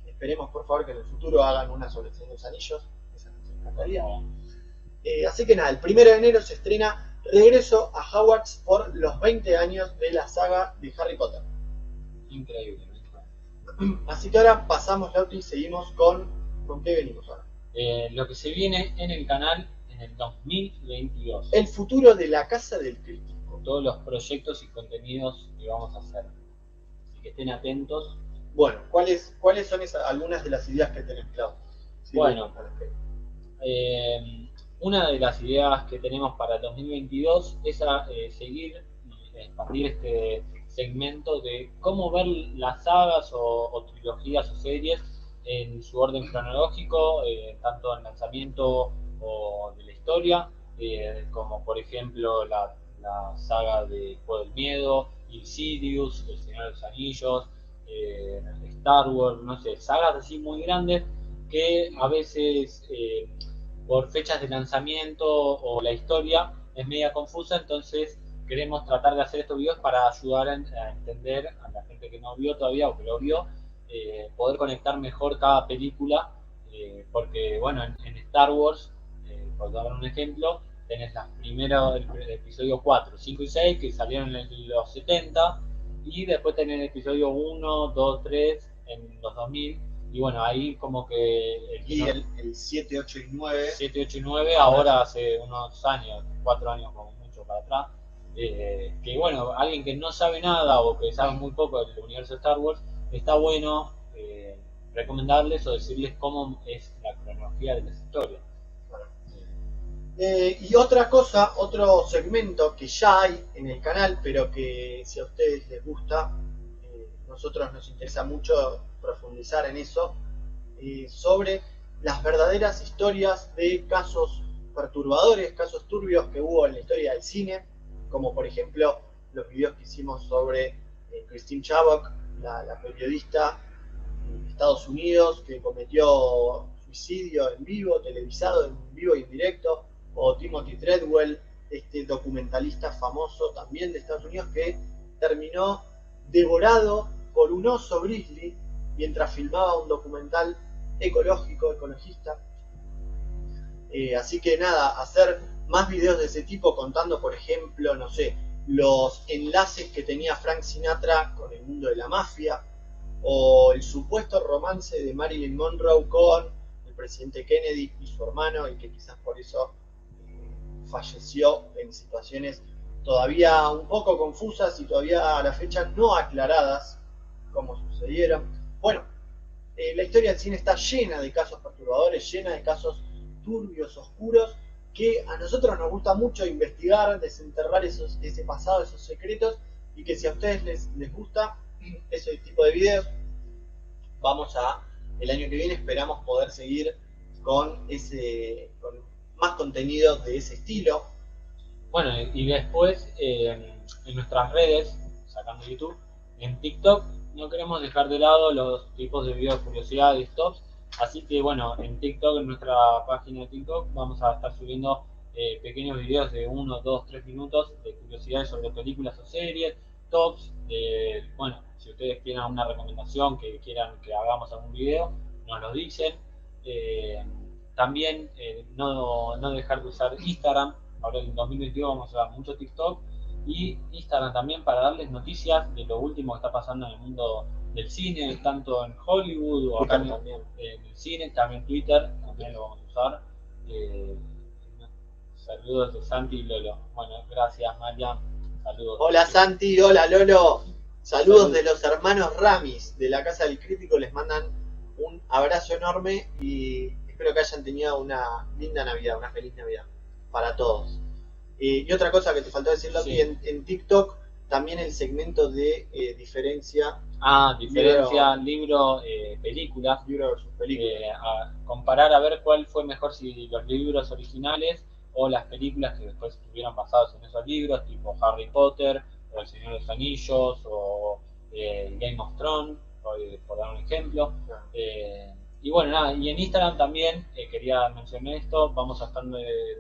A: Esperemos por favor que en el futuro hagan una sobre el Señor de los Anillos, esa nos encantaría. Así que nada, el 1 de enero se estrena Regreso a Hogwarts por los 20 años de la saga de Harry Potter.
B: Increíble.
A: Así que ahora pasamos, Lauti, y seguimos con qué venimos ahora.
B: Lo que se viene en el canal en el 2022.
A: El futuro de la Casa del Crítico.
B: Todos los proyectos y contenidos que vamos a hacer. Así que estén atentos.
A: Bueno, ¿cuáles son algunas de las ideas que tenés, Clau? Sí,
B: bueno, una de las ideas que tenemos para el 2022 es seguir y expandir este segmento de cómo ver las sagas o trilogías o series en su orden cronológico, tanto en lanzamiento o de la historia, como por ejemplo la saga de Juego del Miedo, Insidious, El Señor de los Anillos, Star Wars, no sé, sagas así muy grandes que a veces por fechas de lanzamiento o la historia es media confusa, entonces queremos tratar de hacer estos videos para ayudar a entender a la gente que no vio todavía o que lo vio, poder conectar mejor cada película, porque bueno, en Star Wars, por dar un ejemplo, tenés el episodio 4, 5 y 6 que salieron en los 70, y después tenés el episodio 1, 2, 3 en los 2000, Y bueno, ahí como que
A: Y el 7, 8 y 9.
B: 7, 8 y 9, ahora hace unos años, 4 años como mucho para atrás, que bueno, alguien que no sabe nada o que sabe muy poco del universo de Star Wars, está bueno recomendarles o decirles cómo es la cronología de las historias.
A: Y otra cosa, otro segmento que ya hay en el canal, pero que si a ustedes les gusta, nosotros nos interesa mucho profundizar en eso, sobre las verdaderas historias de casos perturbadores, casos turbios que hubo en la historia del cine, como por ejemplo los videos que hicimos sobre Christine Chavac, la periodista de Estados Unidos que cometió suicidio en vivo, televisado en vivo y en directo, o Timothy Treadwell, este documentalista famoso también de Estados Unidos que terminó devorado por un oso grizzly mientras filmaba un documental ecologista. Así que nada, hacer más videos de ese tipo contando, por ejemplo, no sé, los enlaces que tenía Frank Sinatra con el mundo de la mafia, o el supuesto romance de Marilyn Monroe con el presidente Kennedy y su hermano, y que quizás por eso falleció en situaciones todavía un poco confusas y todavía a la fecha no aclaradas cómo sucedieron. Bueno, la historia del cine está llena de casos perturbadores, llena de casos turbios, oscuros, que a nosotros nos gusta mucho investigar, desenterrar ese pasado, esos secretos, y que si a ustedes les gusta ese tipo de videos, el año que viene esperamos poder seguir con más contenido de ese estilo.
B: Bueno, y después en nuestras redes, sacando YouTube, en TikTok, no queremos dejar de lado los tipos de videos curiosidades y tops, así que bueno, en TikTok, en nuestra página de TikTok, vamos a estar subiendo pequeños videos de 1, 2, 3 minutos de curiosidades sobre películas o series, tops, bueno, si ustedes tienen alguna recomendación que quieran que hagamos algún video, nos lo dicen. También no dejar de usar Instagram. Ahora en 2022 vamos a usar mucho TikTok y Instagram también para darles noticias de lo último que está pasando en el mundo del cine, tanto en Hollywood o acá también en el cine, también Twitter, también lo vamos a usar. Saludos de Santi y Lolo. Bueno, gracias Marian. Saludos.
A: Hola Santi, hola Lolo. Saludos de los hermanos Ramis de la Casa del Crítico. Les mandan un abrazo enorme y espero que hayan tenido una linda Navidad, una feliz Navidad para todos. Y otra cosa que te faltó decirlo aquí, en TikTok también el segmento de diferencia.
B: Diferencia libro, películas.
A: Libro versus películas.
B: Comparar a ver cuál fue mejor, si los libros originales o las películas que después estuvieron basados en esos libros, tipo Harry Potter, o El Señor de los Anillos, o Game of Thrones, por dar un ejemplo. Y bueno, nada, y en Instagram también quería mencionar esto, vamos a estar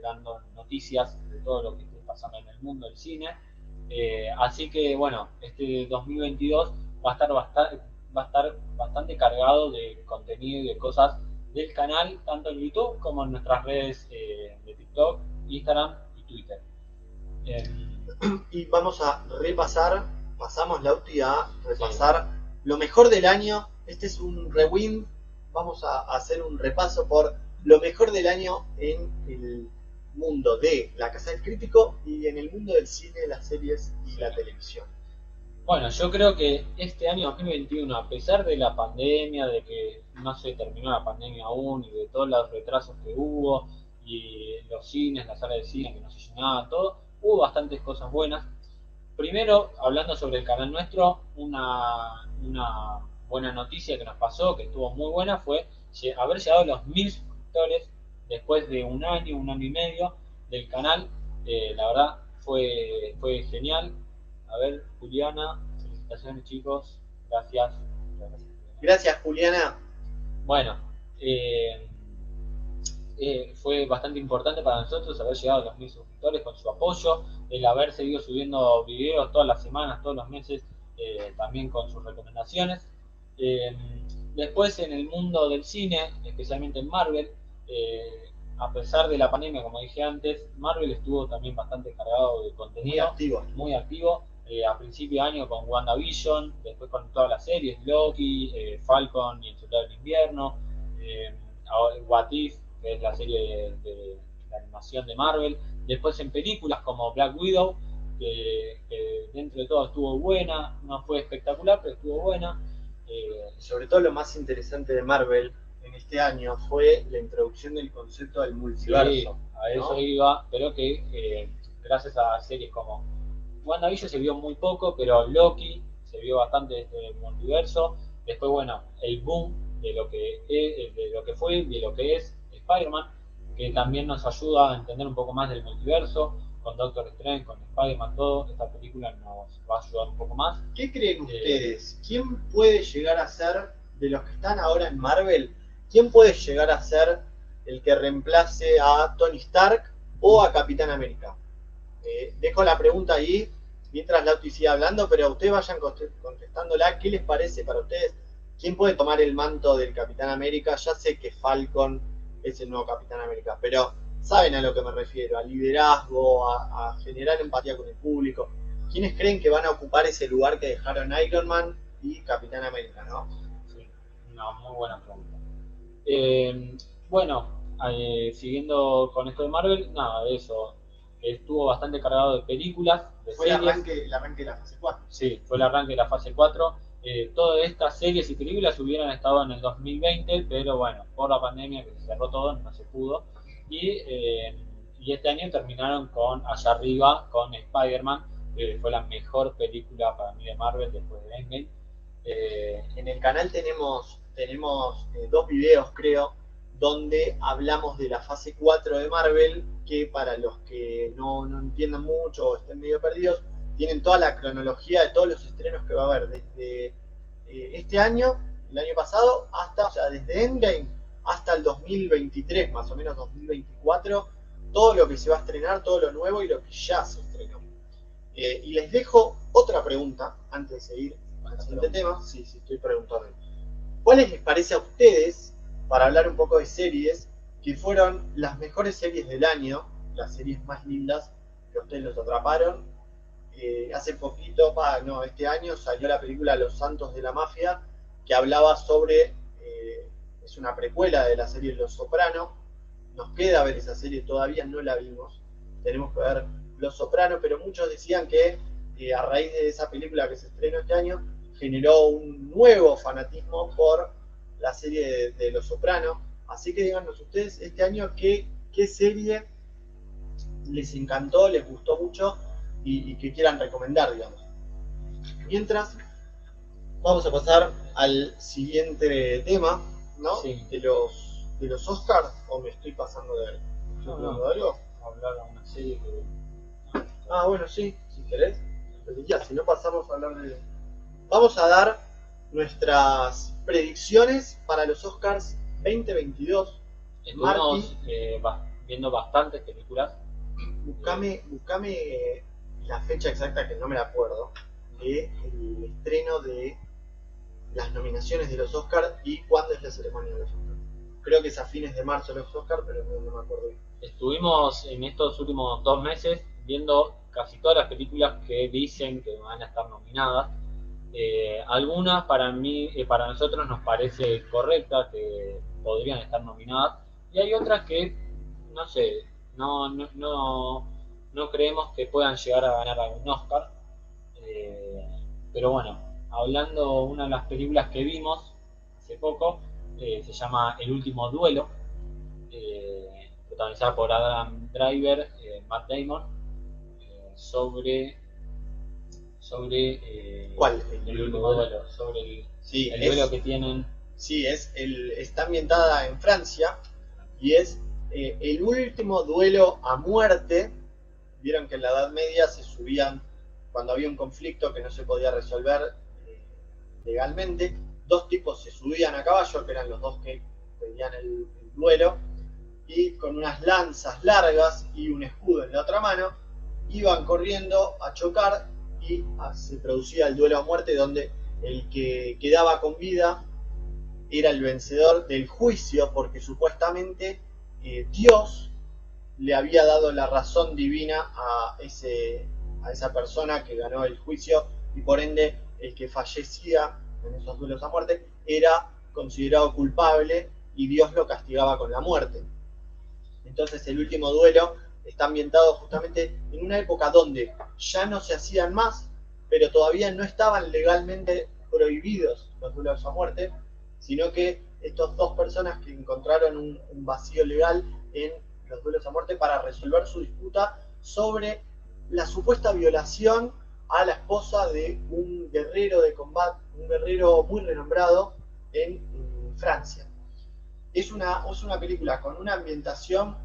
B: dando noticias de todo lo que esté pasando en el mundo del cine. Así que bueno, este 2022 va a estar bastante cargado de contenido y de cosas del canal, tanto en YouTube como en nuestras redes de TikTok, Instagram y Twitter.
A: Y vamos a pasamos Lauti a repasar lo mejor del año. Este es un rewind. Vamos a hacer un repaso por lo mejor del año en el mundo de la Casa del Crítico y en el mundo del cine, las series y la televisión.
B: Bueno, yo creo que este año 2021, a pesar de la pandemia, de que no se terminó la pandemia aún y de todos los retrasos que hubo y los cines, las salas de cine que no se llenaban, todo, hubo bastantes cosas buenas. Primero, hablando sobre el canal nuestro, una buena noticia que nos pasó, que estuvo muy buena, fue haber llegado a los 1000 suscriptores después de un año y medio del canal. La verdad fue genial. A ver, Juliana, felicitaciones chicos, gracias.
A: Gracias Juliana.
B: Bueno, fue bastante importante para nosotros haber llegado a los 1000 suscriptores con su apoyo, el haber seguido subiendo videos todas las semanas, todos los meses, también con sus recomendaciones. Después en el mundo del cine, especialmente en Marvel, a pesar de la pandemia, como dije antes, Marvel estuvo también bastante cargado de contenido, muy activo. a principio de año con WandaVision, después con todas las series, Loki, Falcon y el Soldado del Invierno, What If, que es la serie de la animación de Marvel, después en películas como Black Widow, que dentro de todo estuvo buena, no fue espectacular, pero estuvo buena.
A: Sobre todo lo más interesante de Marvel en este año fue la introducción del concepto del multiverso.
B: Sí, a eso
A: ¿no?
B: iba, pero que gracias a series como WandaVision se vio muy poco, pero Loki se vio bastante desde el multiverso. Después, bueno, el boom de lo que fue y de lo que es Spider-Man, que también nos ayuda a entender un poco más del multiverso, con Doctor Strange, con Spider-Man, todo. Esta película nos va a ayudar un poco más.
A: ¿Qué creen ustedes? ¿Quién puede llegar a ser, de los que están ahora en Marvel, quién puede llegar a ser el que reemplace a Tony Stark o a Capitán América? Dejo la pregunta ahí mientras Lauti sigue hablando, pero ustedes vayan contestándola. ¿Qué les parece para ustedes? ¿Quién puede tomar el manto del Capitán América? Ya sé que Falcon es el nuevo Capitán América, pero saben a lo que me refiero, a liderazgo, a generar empatía con el público. ¿Quiénes creen que van a ocupar ese lugar que dejaron Iron Man y Capitán América, no?
B: Sí, una muy buena pregunta. Bueno, siguiendo con esto de Marvel, nada de eso. Estuvo bastante cargado de películas, de
A: Fue el
B: series.
A: arranque de la fase 4.
B: Sí, fue el arranque de la fase 4. Todas estas series y películas hubieran estado en el 2020, pero bueno, por la pandemia que se cerró todo, no se pudo. Y este año terminaron con Allá Arriba, con Spider-Man, que fue la mejor película para mí de Marvel después de Endgame.
A: En el canal tenemos dos videos, creo, donde hablamos de la fase 4 de Marvel, que para los que no entiendan mucho o estén medio perdidos, tienen toda la cronología de todos los estrenos que va a haber desde este año, el año pasado, hasta, o sea, desde Endgame hasta el 2023, más o menos 2024, todo lo que se va a estrenar, todo lo nuevo y lo que ya se estrenó. Y les dejo otra pregunta antes de seguir al siguiente tema. Sí, estoy preguntando. ¿Cuáles les parece a ustedes, para hablar un poco de series, que fueron las mejores series del año, las series más lindas que a ustedes los atraparon? Hace poquito, este año salió la película Los Santos de la Mafia, que hablaba sobre, es una precuela de la serie Los Soprano. Nos queda ver esa serie, todavía no la vimos, tenemos que ver Los Soprano, pero muchos decían que a raíz de esa película que se estrenó este año, generó un nuevo fanatismo por la serie de Los Soprano. Así que díganos ustedes este año qué serie les encantó, les gustó mucho y que quieran recomendar, digamos. Mientras, vamos a pasar al siguiente tema, ¿no?
B: Sí.
A: De los Oscars, o me estoy pasando de algo.
B: No.
A: ¿De algo?
B: Hablar de una serie que...
A: Bueno, sí, si querés. Ya, si no pasamos a hablar de... Vamos a dar nuestras predicciones para los Oscars 2022.
B: Estuvimos viendo bastantes películas.
A: Buscame la fecha exacta, que no me la acuerdo, de el estreno de las nominaciones de los Oscars y cuándo es la ceremonia de los Oscars. Creo que es a fines de marzo los Oscars, pero no me acuerdo bien.
B: Estuvimos en estos últimos 2 meses viendo casi todas las películas que dicen que van a estar nominadas. Algunas para nosotros nos parece correctas, que podrían estar nominadas, y hay otras que, no sé, no creemos que puedan llegar a ganar algún Oscar. Pero bueno, hablando, una de las películas que vimos hace poco se llama El Último Duelo, protagonizada por Adam Driver, Matt Damon, sobre
A: ¿Cuál?
B: El Último Duelo, sobre el duelo que tienen.
A: Sí, está ambientada en Francia y es el último duelo a muerte. Vieron que en la Edad Media se subían, cuando había un conflicto que no se podía resolver legalmente, dos tipos se subían a caballo, que eran los dos que pedían el duelo, y con unas lanzas largas y un escudo en la otra mano, iban corriendo a chocar y se producía el duelo a muerte, donde el que quedaba con vida era el vencedor del juicio, porque supuestamente Dios le había dado la razón divina a a esa persona que ganó el juicio y por ende el que fallecía en esos duelos a muerte era considerado culpable y Dios lo castigaba con la muerte. Entonces el último duelo está ambientado justamente en una época donde ya no se hacían más, pero todavía no estaban legalmente prohibidos los duelos a muerte, sino que estas dos personas que encontraron un vacío legal en los duelos a muerte para resolver su disputa sobre la supuesta violación a la esposa de un guerrero de combate, un guerrero muy renombrado en Francia. Es una película con una ambientación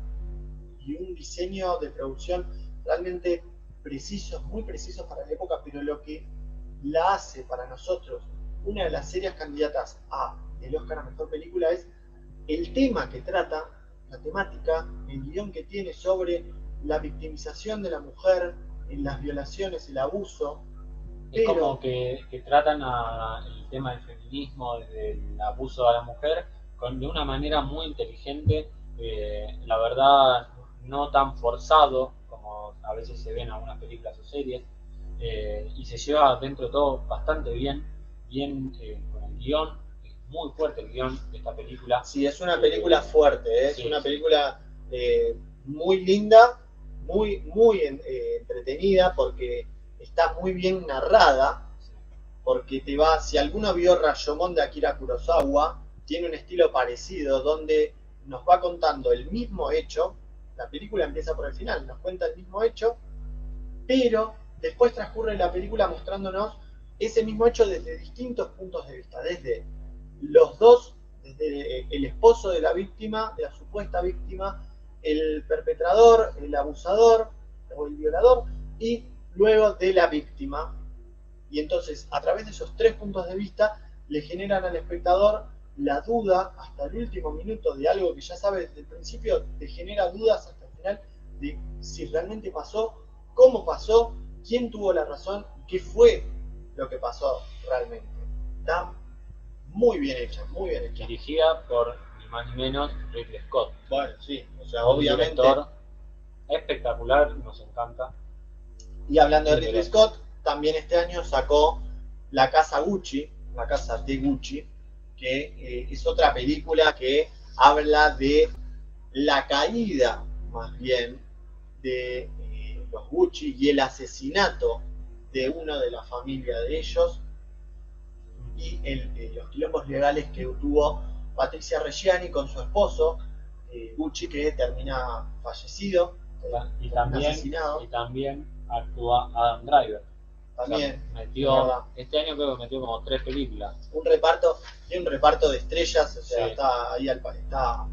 A: y un diseño de producción realmente precisos, muy precisos para la época, pero lo que la hace para nosotros una de las serias candidatas a el Oscar a Mejor Película es el tema que trata, la temática, el guión que tiene sobre la victimización de la mujer, en las violaciones, el abuso.
B: Es como que tratan el tema del feminismo, del abuso a la mujer, de una manera muy inteligente, la verdad no tan forzado como a veces se ven en algunas películas o series, y se lleva dentro de todo bastante bien con el guión. Es muy fuerte el guión de esta película.
A: Sí, es una película fuerte, es
B: sí,
A: una película muy linda, muy entretenida, porque está muy bien narrada, porque si alguno vio Rashomon de Akira Kurosawa, tiene un estilo parecido, donde nos va contando el mismo hecho. La película empieza por el final, nos cuenta el mismo hecho, pero después transcurre la película mostrándonos ese mismo hecho desde distintos puntos de vista, desde los dos, desde el esposo de la víctima, de la supuesta víctima, el perpetrador, el abusador o el violador, y luego de la víctima. Y entonces, a través de esos tres puntos de vista, le generan al espectador la duda hasta el último minuto de algo que ya sabes desde el principio, te genera dudas hasta el final de si realmente pasó, cómo pasó, quién tuvo la razón y qué fue lo que pasó realmente. Está muy bien hecha, muy bien hecha.
B: Dirigida por ni más ni menos Ridley Scott.
A: Bueno, sí, o sea,
B: un
A: obviamente.
B: Director espectacular, nos encanta.
A: Y hablando de Ridley Scott, también este año sacó La Casa Gucci, La Casa de Gucci, que es otra película que habla de la caída, más bien, de los Gucci y el asesinato de una de la familia de ellos y los quilombos legales que tuvo Patricia Reggiani con su esposo, Gucci, que termina fallecido,
B: y
A: asesinado.
B: Y también actúa Adam Driver.
A: También,
B: o sea, este año creo que metió como 3 películas.
A: Tiene un reparto de estrellas, o sea,
B: sí.
A: Está ahí está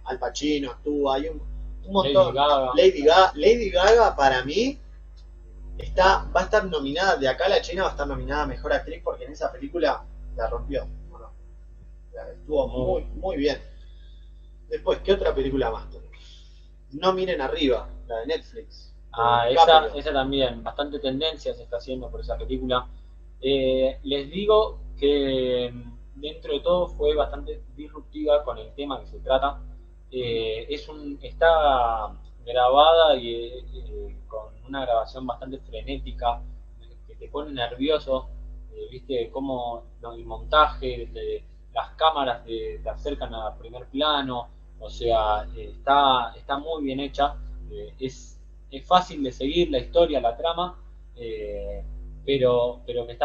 A: Al Pacino, actúa, hay un montón. Lady Gaga para mí va a estar nominada, de acá a la China va a estar nominada a Mejor Actriz, porque en esa película la rompió. Bueno, estuvo muy bien. Después, ¿qué otra película más tenemos? No miren arriba, la de Netflix.
B: Esa también, bastante tendencia se está haciendo por esa película. Les digo que dentro de todo fue bastante disruptiva con el tema que se trata. Está grabada y con una grabación bastante frenética que te pone nervioso. Viste cómo el montaje de las cámaras te acercan al primer plano, o sea, está muy bien hecha. Es fácil de seguir la historia, la trama, pero que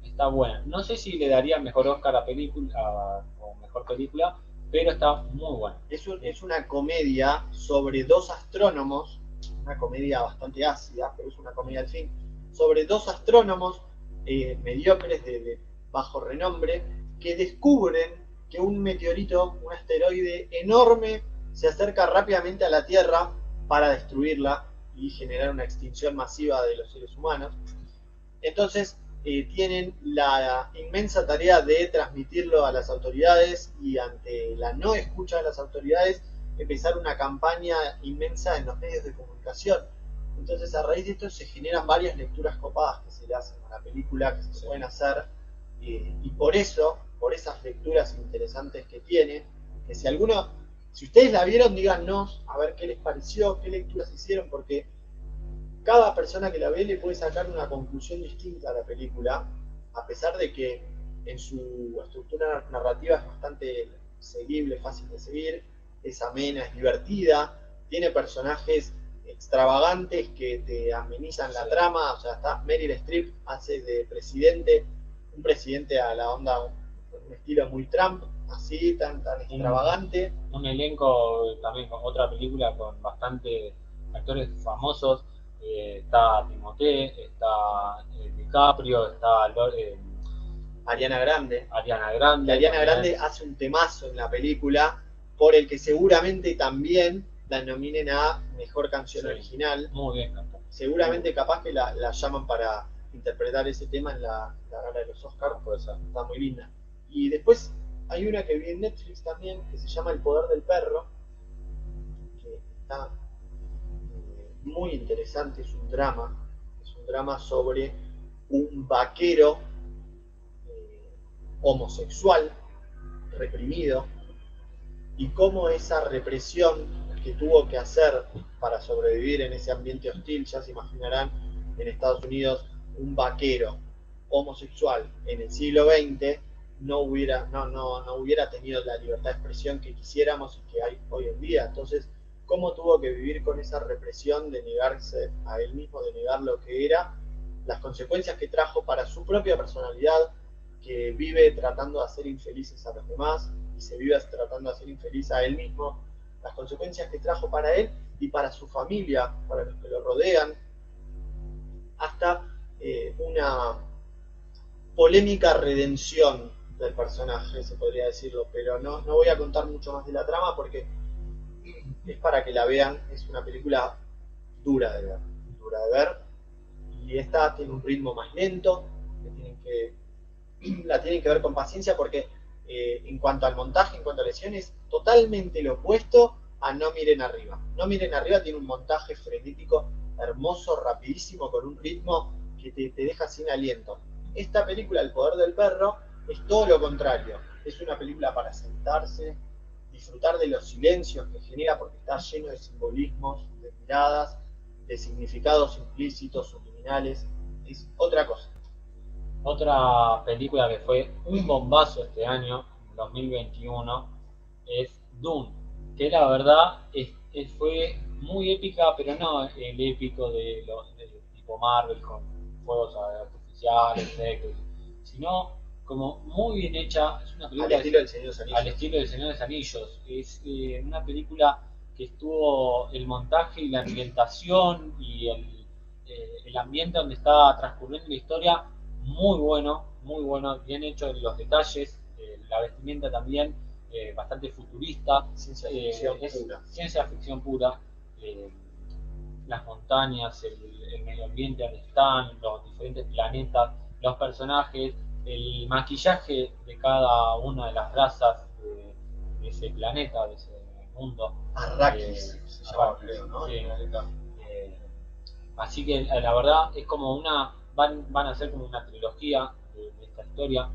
B: está buena. No sé si le daría mejor Oscar a película o mejor película, pero está muy buena.
A: Es una comedia sobre dos astrónomos, una comedia bastante ácida, pero es una comedia al fin, sobre dos astrónomos mediocres de bajo renombre que descubren que un meteorito, un asteroide enorme, se acerca rápidamente a la Tierra para destruirla y generar una extinción masiva de los seres humanos. Entonces tienen la inmensa tarea de transmitirlo a las autoridades y ante la no escucha de las autoridades empezar una campaña inmensa en los medios de comunicación. Entonces a raíz de esto se generan varias lecturas copadas que se le hacen a la película, que se pueden hacer, y por esas lecturas interesantes que tiene, que si ustedes la vieron, díganos a ver qué les pareció, qué lecturas hicieron, porque cada persona que la ve le puede sacar una conclusión distinta a la película, a pesar de que en su estructura narrativa es bastante seguible, fácil de seguir, es amena, es divertida, tiene personajes extravagantes que te amenizan la trama. O sea, está Meryl Streep, hace de presidente, un presidente a la onda, un estilo muy Trump, así, tan extravagante.
B: Un elenco también con otra película con bastantes actores famosos. Está Timothée, está DiCaprio, está
A: Ariana Grande.
B: Ariana Grande.
A: Y Ariana Grande hace un temazo en la película por el que seguramente también la nominen a Mejor Canción Original.
B: Muy bien cantado.
A: Seguramente capaz que la llaman para interpretar ese tema en la gala de los Oscars, pues está muy linda. Y después hay una que vi en Netflix también, que se llama El Poder del Perro, que está muy interesante, es un drama sobre un vaquero homosexual reprimido y cómo esa represión que tuvo que hacer para sobrevivir en ese ambiente hostil. Ya se imaginarán, en Estados Unidos un vaquero homosexual en el siglo XX no hubiera tenido la libertad de expresión que quisiéramos y que hay hoy en día. Entonces, cómo tuvo que vivir con esa represión de negarse a él mismo, de negar lo que era, las consecuencias que trajo para su propia personalidad, que vive tratando de hacer infelices a los demás y se vive tratando de hacer infeliz a él mismo, las consecuencias que trajo para él y para su familia, para los que lo rodean, hasta una polémica redención del personaje, se podría decirlo, pero no voy a contar mucho más de la trama porque es para que la vean. Es una película dura de ver, y esta tiene un ritmo más lento, la tienen que ver con paciencia porque en cuanto al montaje, en cuanto a lesiones, totalmente lo opuesto a No Miren Arriba. No Miren Arriba tiene un montaje frenético, hermoso, rapidísimo, con un ritmo que te deja sin aliento. Esta película, El Poder del Perro, es todo lo contrario. Es una película para sentarse, disfrutar de los silencios que genera, porque está lleno de simbolismos, de miradas, de significados implícitos, subliminales. Es otra cosa.
B: Otra película que fue un bombazo este año, 2021, es Dune, que la verdad fue muy épica, pero no el épico de tipo Marvel con fuegos artificiales, efectos, sino como muy bien hecha. Es una película
A: al estilo del Señor de los Anillos.
B: Al estilo del Señor de los Anillos. Es una película que estuvo el montaje y la ambientación y el ambiente donde está transcurriendo la historia muy bueno, bien hecho los detalles, la vestimenta también, bastante futurista,
A: ciencia
B: ficción pura, las montañas, el medio ambiente donde están, los diferentes planetas, los personajes, el maquillaje de cada una de las razas de ese planeta, de ese mundo.
A: Arrakis se llama, creo, ¿no?
B: Sí. Así que la verdad es como van a ser como una trilogía de esta historia.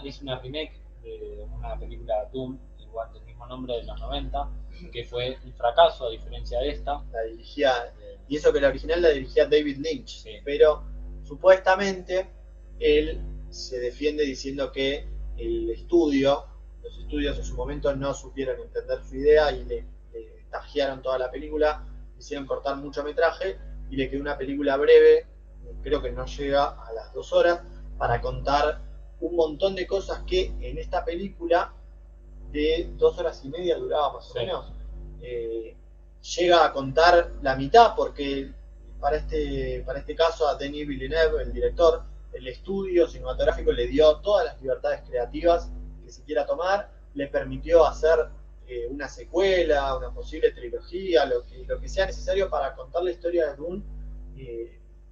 B: Es una remake de una película Doom, igual del mismo nombre, de los 90, que fue un fracaso a diferencia de esta.
A: La dirigía, y eso que la original la dirigía David Lynch,
B: sí.
A: Pero supuestamente él se defiende diciendo que los estudios en su momento no supieron entender su idea y le tajearon toda la película, hicieron cortar mucho metraje y le quedó una película breve, creo que no llega a las 2 horas, para contar un montón de cosas que en esta película de 2 horas y media duraba más o menos, llega a contar la mitad, porque para este caso a Denis Villeneuve, el director, el estudio cinematográfico le dio todas las libertades creativas que se quiera tomar, le permitió hacer una secuela, una posible trilogía, lo que sea necesario para contar la historia de Dune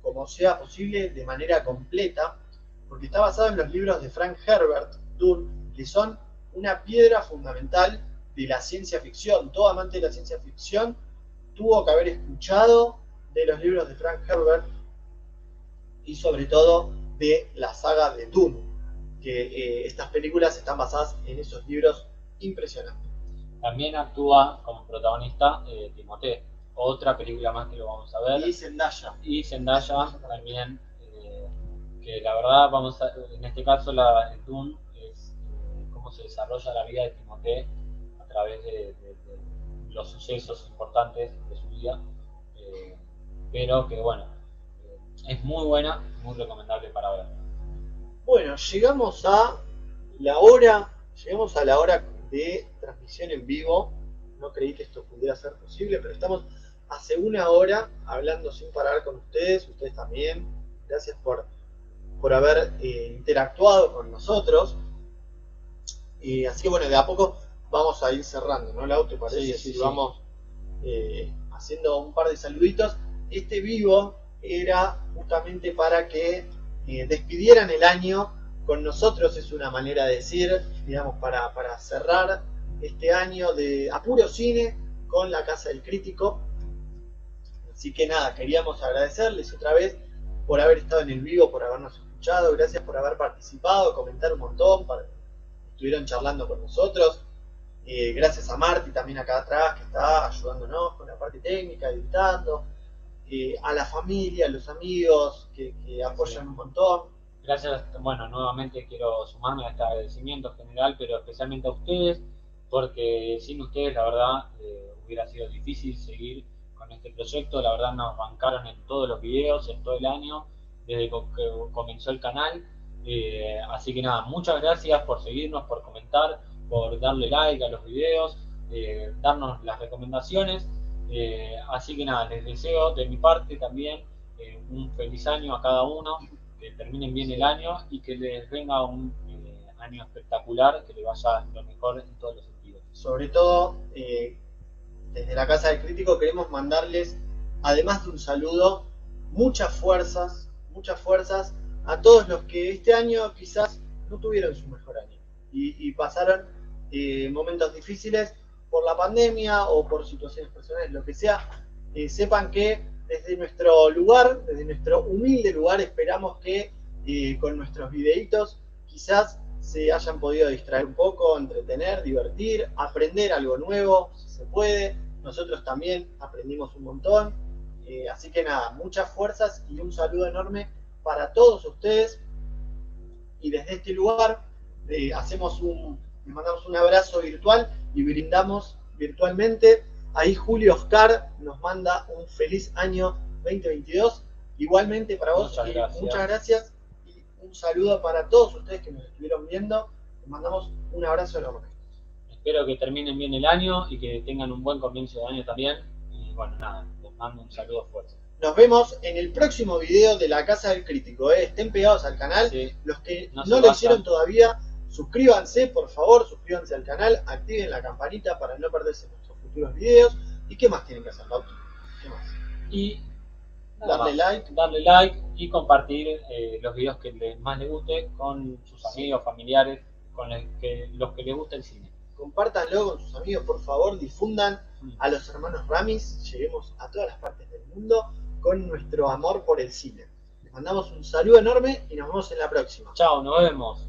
A: como sea posible, de manera completa, porque está basado en los libros de Frank Herbert, Dune, que son una piedra fundamental de la ciencia ficción. Todo amante de la ciencia ficción tuvo que haber escuchado de los libros de Frank Herbert y sobre todo de la saga de Dune, que estas películas están basadas en esos libros impresionantes.
B: También actúa como protagonista Timothée, otra película más que lo vamos a ver.
A: Y Zendaya.
B: Y Zendaya también, que la verdad en este caso el Dune es cómo se desarrolla la vida de Timothée a través de los sucesos importantes de su vida, pero que bueno, es muy buena, muy recomendable para ver.
A: Bueno, llegamos a la hora de transmisión en vivo. No creí que esto pudiera ser posible, pero estamos hace una hora hablando sin parar con ustedes también. Gracias por haber interactuado con nosotros. Así que bueno, de a poco vamos a ir cerrando, ¿no, Lau? ¿Te parece?
B: Sí.
A: Vamos haciendo un par de saluditos. Este vivo era justamente para que despidieran el año con nosotros, es una manera de decir, digamos, para cerrar este año de Apuro Cine con la Casa del Crítico. Así que nada, queríamos agradecerles otra vez por haber estado en el vivo, por habernos escuchado, gracias por haber participado, comentar un montón, estuvieron charlando con nosotros. Gracias a Marti también acá atrás, que está ayudándonos con la parte técnica, editando. A la familia, a los amigos que apoyan un montón.
B: Gracias, bueno, nuevamente quiero sumarme a este agradecimiento general, pero especialmente a ustedes, porque sin ustedes la verdad hubiera sido difícil seguir con este proyecto. La verdad nos bancaron en todos los videos, en todo el año, desde que comenzó el canal. Así que nada, muchas gracias por seguirnos, por comentar, por darle like a los videos, darnos las recomendaciones. Así que nada, les deseo de mi parte también un feliz año a cada uno, que terminen bien el año y que les venga un año espectacular, que les vaya lo mejor en todos los sentidos.
A: Sobre todo, desde la Casa del Crítico queremos mandarles, además de un saludo, muchas fuerzas a todos los que este año quizás no tuvieron su mejor año y pasaron momentos difíciles por la pandemia o por situaciones personales, lo que sea. Sepan que desde nuestro lugar, desde nuestro humilde lugar, esperamos que con nuestros videitos quizás se hayan podido distraer un poco, entretener, divertir, aprender algo nuevo, si se puede. Nosotros también aprendimos un montón. Así que nada, muchas fuerzas y un saludo enorme para todos ustedes. Y desde este lugar les mandamos un abrazo virtual y brindamos virtualmente. Ahí Julio Oscar nos manda un feliz año 2022. Igualmente para vos, muchas gracias. Y un saludo para todos ustedes que nos estuvieron viendo. Les mandamos un abrazo enorme.
B: Espero que terminen bien el año y que tengan un buen comienzo de año también. Y bueno, nada, les mando un saludo fuerte.
A: Nos vemos en el próximo video de la Casa del Crítico. Estén pegados al canal.
B: Sí.
A: Los que no lo hicieron todavía, suscríbanse, por favor, suscríbanse al canal, activen la campanita para no perderse nuestros futuros videos. ¿Y qué más tienen que hacer, Pauti? ¿Qué más?
B: Y
A: darle
B: like y compartir los videos que más les guste con sus amigos, familiares, con los que les gusta el cine.
A: Compártanlo con sus amigos, por favor, difundan a los hermanos Ramis, lleguemos a todas las partes del mundo con nuestro amor por el cine. Les mandamos un saludo enorme y nos vemos en la próxima.
B: Chao, nos vemos.